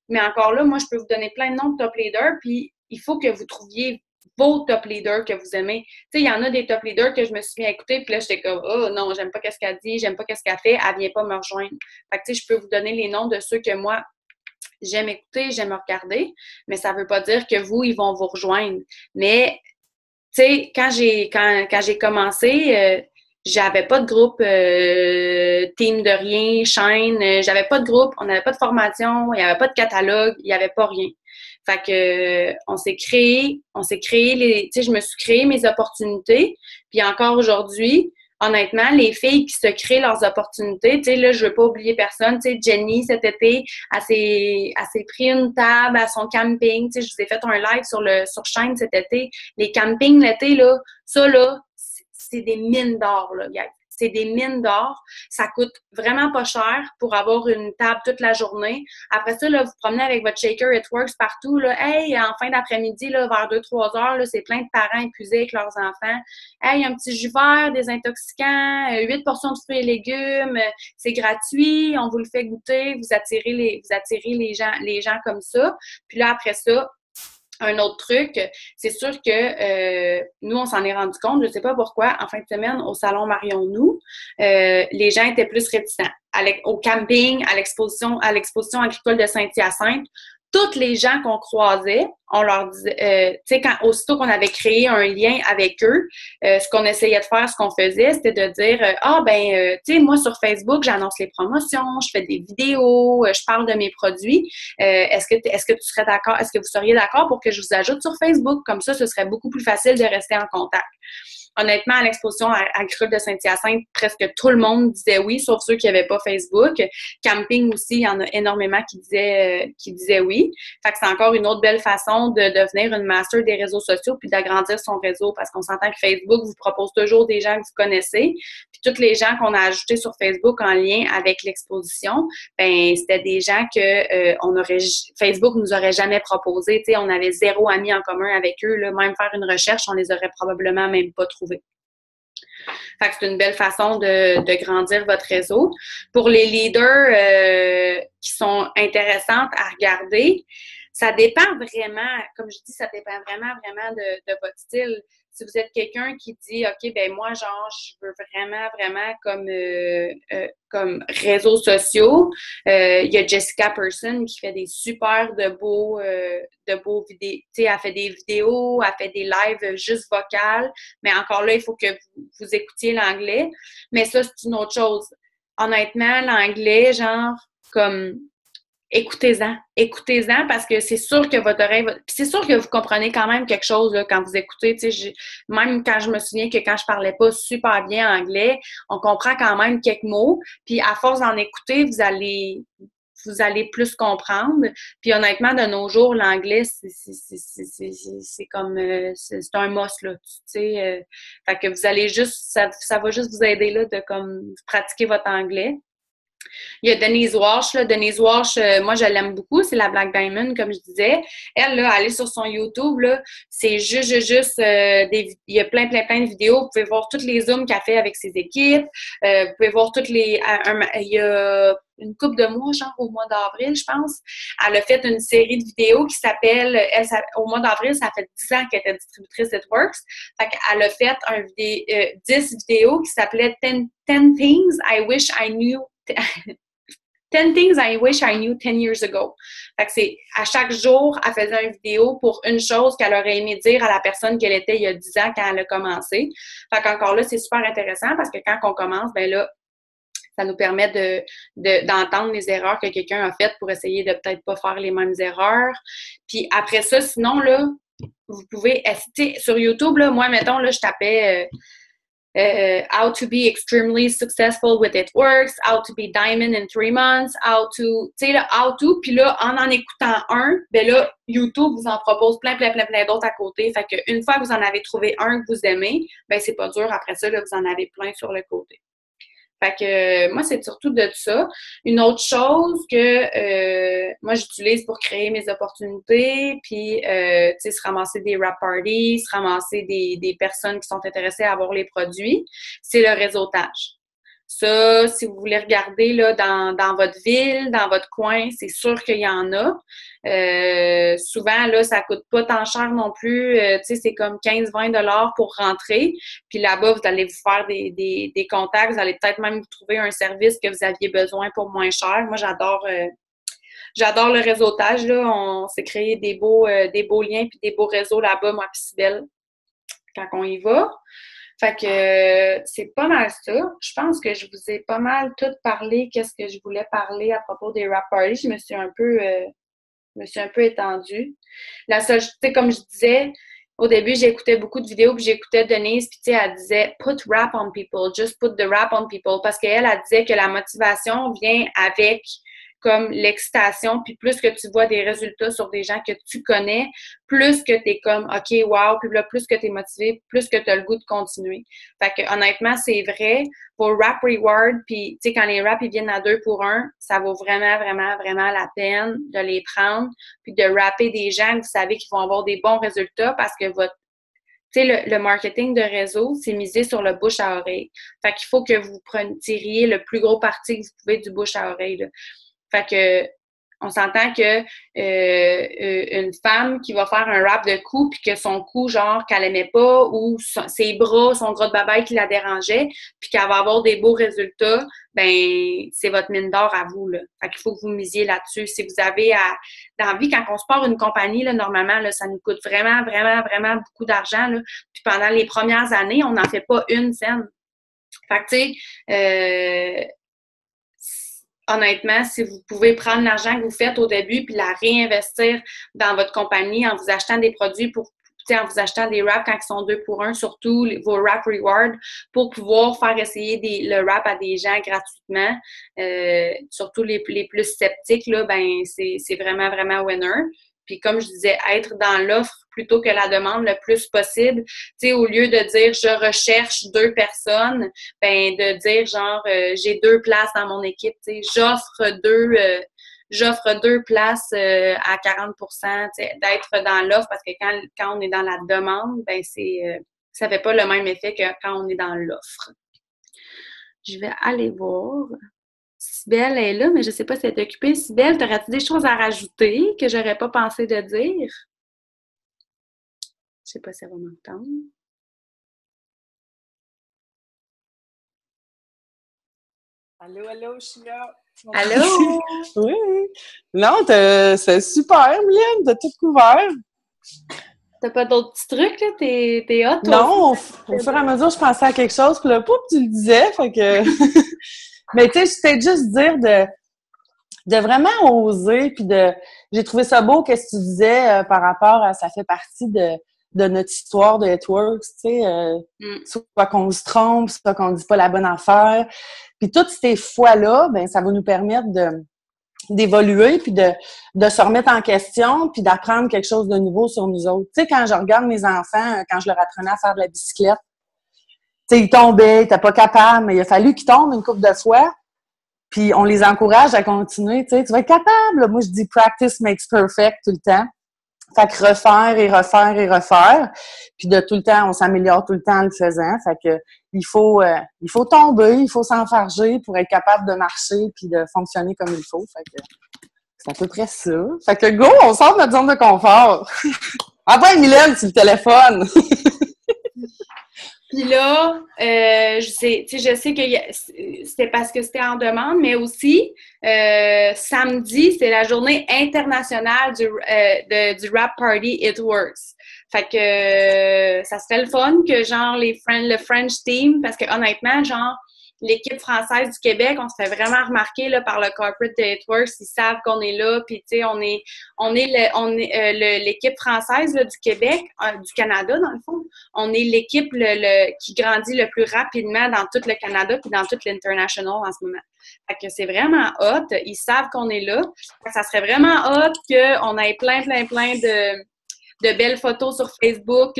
mais encore là, moi, je peux vous donner plein de noms de top leaders, puis il faut que vous trouviez vos top leaders que vous aimez. Tu sais, il y en a des top leaders que je me suis mis à écouter, puis là, j'étais comme, oh non, j'aime pas qu'est-ce qu'elle dit, j'aime pas qu'est-ce qu'elle fait, elle vient pas me rejoindre. Fait que, tu sais, je peux vous donner les noms de ceux que moi, j'aime écouter, j'aime regarder, mais ça veut pas dire que vous, ils vont vous rejoindre. Mais, tu sais, quand j'ai commencé, j'avais pas de groupe team de rien, chaîne, j'avais pas de groupe, on n'avait pas de formation, il n'y avait pas de catalogue, il n'y avait pas rien. Fait que on s'est créé tu sais, je me suis créé mes opportunités, puis encore aujourd'hui, honnêtement, les filles qui se créent leurs opportunités, tu sais, là, je veux pas oublier personne, tu sais, Jenny, cet été, elle s'est pris une table à son camping, tu sais, je vous ai fait un live sur chaîne cet été. Les campings l'été, là, ça, là, c'est des mines d'or, là, guys. C'est des mines d'or. Ça coûte vraiment pas cher pour avoir une table toute la journée. Après ça, là, vous promenez avec votre shaker It Works partout. Là. Hey, en fin d'après-midi, là, vers 2-3 heures, là, c'est plein de parents épuisés avec leurs enfants. Hey, un petit jus vert, des intoxicants, 8 portions de fruits et légumes, c'est gratuit, on vous le fait goûter, vous attirez les gens comme ça. Puis là, après ça, un autre truc, c'est sûr que nous, on s'en est rendu compte, je ne sais pas pourquoi, en fin de semaine, au Salon Marions-nous, les gens étaient plus réticents. Au camping, à l'exposition agricole de Saint-Hyacinthe, tous les gens qu'on croisait, on leur disait, tu sais, aussitôt qu'on avait créé un lien avec eux, ce qu'on essayait de faire, ce qu'on faisait, c'était de dire, tu sais, moi sur Facebook, j'annonce les promotions, je fais des vidéos, je parle de mes produits. Est-ce que tu serais d'accord, est-ce que vous seriez d'accord pour que je vous ajoute sur Facebook? Comme ça, ce serait beaucoup plus facile de rester en contact. honnêtement, à l'exposition agricole de Saint-Hyacinthe, presque tout le monde disait oui, sauf ceux qui n'avaient pas Facebook. Camping aussi, il y en a énormément qui disaient oui. Fait que c'est encore une autre belle façon de devenir une master des réseaux sociaux puis d'agrandir son réseau parce qu'on s'entend que Facebook vous propose toujours des gens que vous connaissez. Puis tous les gens qu'on a ajoutés sur Facebook en lien avec l'exposition, ben c'était des gens que Facebook nous aurait jamais proposé. Tu sais, on avait 0 amis en commun avec eux. Là. Même faire une recherche, on les aurait probablement même pas trouvés. Fait que c'est une belle façon de grandir votre réseau. Pour les leaders qui sont intéressantes à regarder, ça dépend vraiment, comme je dis, ça dépend vraiment de votre style. Si vous êtes quelqu'un qui dit, OK, ben moi, genre, je veux vraiment comme réseaux sociaux, il y a Jessica Person qui fait des super de beaux vidéos. Tu sais, elle fait des vidéos, elle fait des lives juste vocales, mais encore là, il faut que vous écoutiez l'anglais. Mais ça, c'est une autre chose. Honnêtement, l'anglais, genre, comme écoutez-en parce que c'est sûr que votre oreille c'est sûr que vous comprenez quand même quelque chose là, quand vous écoutez, tu sais, même quand je me souviens que quand je parlais pas super bien anglais, on comprend quand même quelques mots, puis à force d'en écouter, vous allez plus comprendre. Puis honnêtement, de nos jours, l'anglais, c'est comme c'est un must, là. Tu sais, fait que vous allez juste, ça va juste vous aider là de comme pratiquer votre anglais. Il y a Denise Walsh, là. Denise Walsh, moi, je l'aime beaucoup. C'est la Black Diamond, comme je disais. Elle, là, elle est sur son YouTube, là. C'est juste, il y a plein de vidéos. Vous pouvez voir toutes les zooms qu'elle fait avec ses équipes. Vous pouvez voir toutes les... il y a une couple de mois, genre au mois d'avril, je pense. Elle a fait une série de vidéos qui s'appelle... au mois d'avril, ça fait 10 ans qu'elle était distributrice d'Itworks. Fait qu'elle a fait 10 vidéos qui s'appelaient 10 Things I Wish I Knew 10 things I wish I knew 10 years ago. Fait que c'est, à chaque jour, elle faisait une vidéo pour une chose qu'elle aurait aimé dire à la personne qu'elle était il y a 10 ans quand elle a commencé. Fait qu'encore là, c'est super intéressant parce que quand on commence, ben là, ça nous permet d'entendre les erreurs que quelqu'un a faites pour essayer de peut-être pas faire les mêmes erreurs. Puis après ça, sinon, là, vous pouvez, sur YouTube, là, moi, mettons, là, je tapais... how to be extremely successful with Itworks, how to be diamond in 3 months, tu sais, là, how to, puis là, en écoutant un, ben là, YouTube vous en propose plein d'autres à côté. Fait qu'une fois que vous en avez trouvé un que vous aimez, ben c'est pas dur. Après ça, là, vous en avez plein sur le côté. Fait que moi, c'est surtout de ça. Une autre chose que moi, j'utilise pour créer mes opportunités, puis, tu sais, se ramasser des wrap parties, se ramasser des personnes qui sont intéressées à avoir les produits, c'est le réseautage. Ça, si vous voulez regarder là, dans votre ville, dans votre coin, c'est sûr qu'il y en a. Souvent, là, ça coûte pas tant cher non plus. Tu sais, c'est comme 15-20 $ pour rentrer. Puis là-bas, vous allez vous faire des contacts. Vous allez peut-être même vous trouver un service que vous aviez besoin pour moins cher. Moi, j'adore le réseautage. Là. On s'est créé des beaux liens puis des beaux réseaux là-bas, moi puis Cybelle, quand on y va. Fait que c'est pas mal ça. Je pense que je vous ai pas mal tout parlé, qu'est-ce que je voulais parler à propos des wrap parties. Je me suis un peu étendue. La seule, tu sais, comme je disais, au début, j'écoutais beaucoup de vidéos, puis j'écoutais Denise, puis tu sais, elle disait « Put wrap on people, just put the wrap on people », parce qu'elle, elle disait que la motivation vient avec comme l'excitation, puis plus que tu vois des résultats sur des gens que tu connais, plus que t'es comme « OK, wow », puis là, plus que t'es motivé, plus que t'as le goût de continuer. Fait que honnêtement, c'est vrai. Pour Wrap Reward, puis tu sais, quand les wraps, ils viennent à 2 pour 1, ça vaut vraiment la peine de les prendre, puis de wrapper des gens que vous savez qu'ils vont avoir des bons résultats parce que tu sais, le marketing de réseau, c'est misé sur le bouche à oreille. Fait qu'il faut que vous tiriez le plus gros parti que vous pouvez du bouche à oreille, là. Fait que on s'entend que une femme qui va faire un wrap de cou puis que son cou, genre, qu'elle aimait pas ou ses bras, son gras de babaille qui la dérangeait puis qu'elle va avoir des beaux résultats, ben c'est votre mine d'or à vous, là. Fait qu'il faut que vous misiez là-dessus. Si vous avez dans la vie, quand on se part une compagnie, là, normalement, là, ça nous coûte vraiment beaucoup d'argent, là. Puis pendant les premières années, on n'en fait pas une scène. Fait que, tu sais, honnêtement, si vous pouvez prendre l'argent que vous faites au début puis la réinvestir dans votre compagnie en vous achetant des produits en vous achetant des wraps quand ils sont 2 pour 1, surtout vos wrap rewards, pour pouvoir faire essayer le wrap à des gens gratuitement. Surtout les plus sceptiques, là, ben c'est vraiment, vraiment winner. Puis comme je disais, être dans l'offre plutôt que la demande le plus possible. Tu sais, au lieu de dire je recherche 2 personnes, ben de dire genre j'ai 2 places dans mon équipe. Tu sais, j'offre 2 places à 40%, d'être dans l'offre, parce que quand on est dans la demande, ben ça fait pas le même effet que quand on est dans l'offre. Je vais aller voir. Cybèle est là, mais je sais pas si elle est occupée. Cybèle, t'aurais-tu des choses à rajouter que j'aurais pas pensé de dire? Je sais pas si elle va m'entendre. Allô, allô, je suis là. Allô? Oui. Non, c'est super, Mylène, t'as tout couvert. T'as pas d'autres petits trucs, là? T'es hot, toi? Non, au fur et à mesure, je pensais à quelque chose, puis là, pouf, tu le disais, fait que... Mais tu sais, c'était juste dire de vraiment oser, puis j'ai trouvé ça beau, qu'est-ce que tu disais par rapport à... Ça fait partie de notre histoire de Networks, tu sais, soit qu'on se trompe, soit qu'on dit pas la bonne affaire. Puis toutes ces fois-là, ben ça va nous permettre d'évoluer, puis de se remettre en question, puis d'apprendre quelque chose de nouveau sur nous autres. Tu sais, quand je regarde mes enfants, quand je leur apprenais à faire de la bicyclette, tu sais, ils tombaient, ils étaient pas capables, mais il a fallu qu'ils tombent une couple de fois, puis on les encourage à continuer, tu sais, tu vas être capable. Moi, je dis « practice makes perfect » tout le temps. Fait que refaire et refaire et refaire, puis de tout le temps, on s'améliore tout le temps en le faisant. Fait que il faut tomber, il faut s'enfarger pour être capable de marcher puis de fonctionner comme il faut. Fait que c'est à peu près ça. Fait que go, on sort de notre zone de confort. Après, Mylène, c'est le téléphone. Puis là, je sais que c'était parce que c'était en demande, mais aussi, samedi, c'est la journée internationale du Rap Party It Works. Fait que ça serait le fun que, genre, le French team, parce que honnêtement, genre, l'équipe française du Québec, on se fait vraiment remarquer là, par le corporate de It Works. Ils savent qu'on est là, puis tu sais, on est l'équipe française là, du Québec, du Canada dans le fond. On est l'équipe qui grandit le plus rapidement dans tout le Canada puis dans tout l'international en ce moment. Fait que c'est vraiment hot. Ils savent qu'on est là. Ça serait vraiment hot qu'on ait plein de belles photos sur Facebook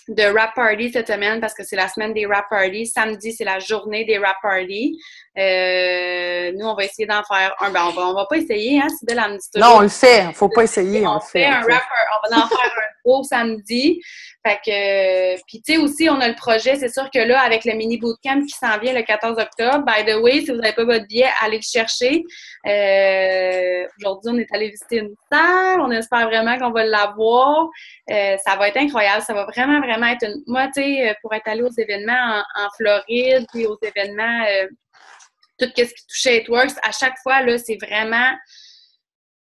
de Rap Party cette semaine parce que c'est la semaine des Rap Party. Samedi, c'est la journée des Rap Party. Nous, on va essayer d'en faire un. Ben, on va pas essayer, hein, Cybèle, elle me dit toujours. Non, on le fait. Faut pas essayer, on le fait. On va en faire un gros samedi. Fait que, puis tu sais aussi, on a le projet, c'est sûr que là, avec le mini bootcamp qui s'en vient le 14 octobre, by the way, si vous n'avez pas votre billet, allez le chercher. Aujourd'hui, on est allé visiter une salle, on espère vraiment qu'on va l'avoir. Ça va être incroyable, ça va vraiment, vraiment être Moi, tu sais, pour être allée aux événements en Floride, puis aux événements, tout ce qui touchait It Works, à chaque fois, là,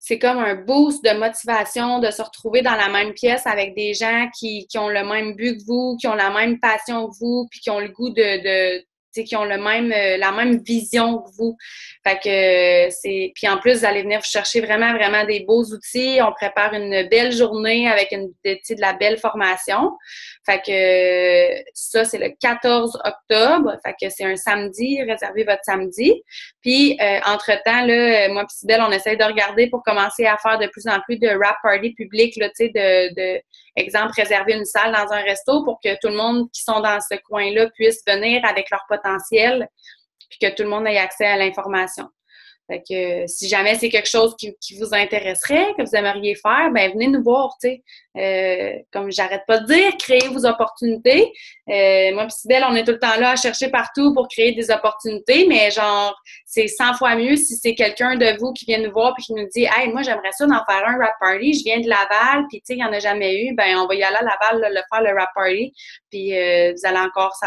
c'est comme un boost de motivation de se retrouver dans la même pièce avec des gens qui ont le même but que vous, qui ont la même passion que vous, puis qui ont le goût qui ont la même vision que vous. Fait que puis en plus, vous allez venir vous chercher vraiment, vraiment des beaux outils. On prépare une belle journée avec de la belle formation. Fait que ça, c'est le 14 octobre. Fait que c'est un samedi. Réservez votre samedi. Puis, entre-temps, là, moi et Cybèle, on essaie de regarder pour commencer à faire de plus en plus de rap party public, là, tu sais, exemple, réserver une salle dans un resto pour que tout le monde qui sont dans ce coin-là puisse venir avec leur potentiel puis que tout le monde ait accès à l'information. Fait que si jamais c'est quelque chose qui vous intéresserait, que vous aimeriez faire, ben venez nous voir, tu sais. Comme j'arrête pas de dire, créez vos opportunités. Moi et Cybèle, on est tout le temps là à chercher partout pour créer des opportunités, mais genre, c'est 100 fois mieux si c'est quelqu'un de vous qui vient nous voir puis qui nous dit « Hey, moi, j'aimerais ça d'en faire un rap party, je viens de Laval, puis tu sais, il n'y en a jamais eu. » Ben, on va y aller à Laval, là, faire le rap party, puis ça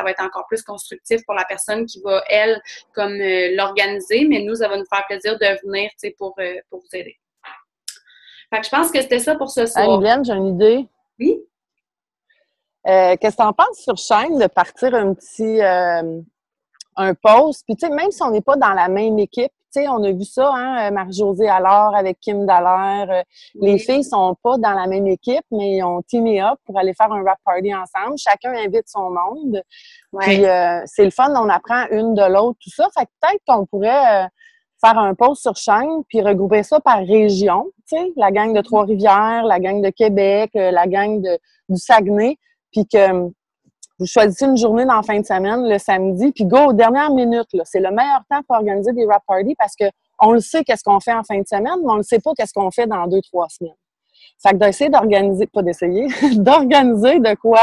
va être encore plus constructif pour la personne qui va, elle, comme l'organiser, mais nous, ça va nous faire plaisir de venir, tu sais, pour vous aider. Fait que je pense que c'était ça pour ce soir. Hey, Mylène, j'ai une idée. Oui? Qu'est-ce que tu en penses sur chaîne de partir un petit un post? Puis, tu sais, même si on n'est pas dans la même équipe, tu tu sais, on a vu ça, hein, Marie-Josée Allard avec Kim Dallaire. Les filles sont pas dans la même équipe, mais ils ont teamé up pour aller faire un rap party ensemble. Chacun invite son monde. Puis c'est le fun, on apprend une de l'autre, tout ça. Fait que peut-être qu'on pourrait faire un post sur chaîne, puis regrouper ça par région, tu sais, la gang de Trois-Rivières, la gang de Québec, la gang du Saguenay, puis que vous choisissez une journée dans la fin de semaine, le samedi, puis go aux dernières minutes, là. C'est le meilleur temps pour organiser des rap parties parce que on le sait qu'est-ce qu'on fait en fin de semaine, mais on le sait pas qu'est-ce qu'on fait dans 2-3 semaines. Fait que d'essayer d'organiser, pas d'essayer, d'organiser de quoi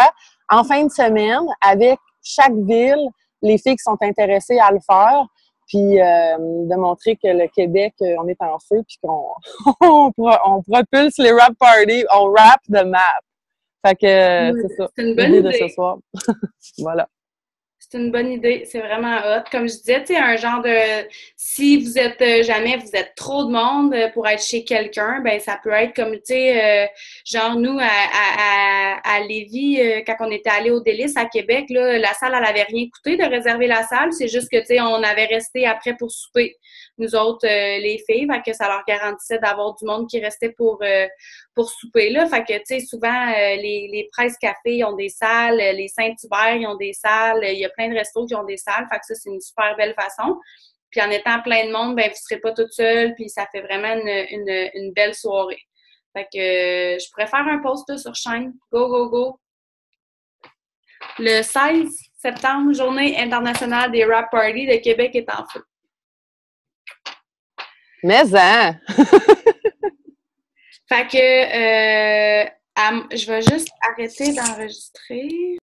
en fin de semaine avec chaque ville, les filles qui sont intéressées à le faire, puis de montrer que le Québec, on est en feu, puis qu'on on propulse les rap parties, on rap the map. Fait que c'est ça. C'est une bonne idée idée de ce soir. Voilà. C'est une bonne idée, c'est vraiment hot. Comme je disais, tu sais, un genre de... Si vous êtes jamais, vous êtes trop de monde pour être chez quelqu'un, ben ça peut être comme, tu sais, genre nous, à Lévis, quand on était allé au Délice à Québec, là, la salle, elle avait rien coûté de réserver la salle. C'est juste que, tu sais, on avait resté après pour souper, nous autres, les filles, fait que ça leur garantissait d'avoir du monde qui restait pour souper, là. Fait que, tu sais, souvent, les Presses Café, ils ont des salles, les Saint-Hubert, ils ont des salles, il y a plein de restos qui ont des salles, fait que ça, c'est une super belle façon. Puis en étant plein de monde, ben vous serez pas toute seule, puis ça fait vraiment une belle soirée. Fait que je pourrais faire un post là, sur chaîne. Go, go, go! Le 16 septembre, Journée internationale des rap parties, le Québec est en feu. Mais hein! Fait que je vais juste arrêter d'enregistrer.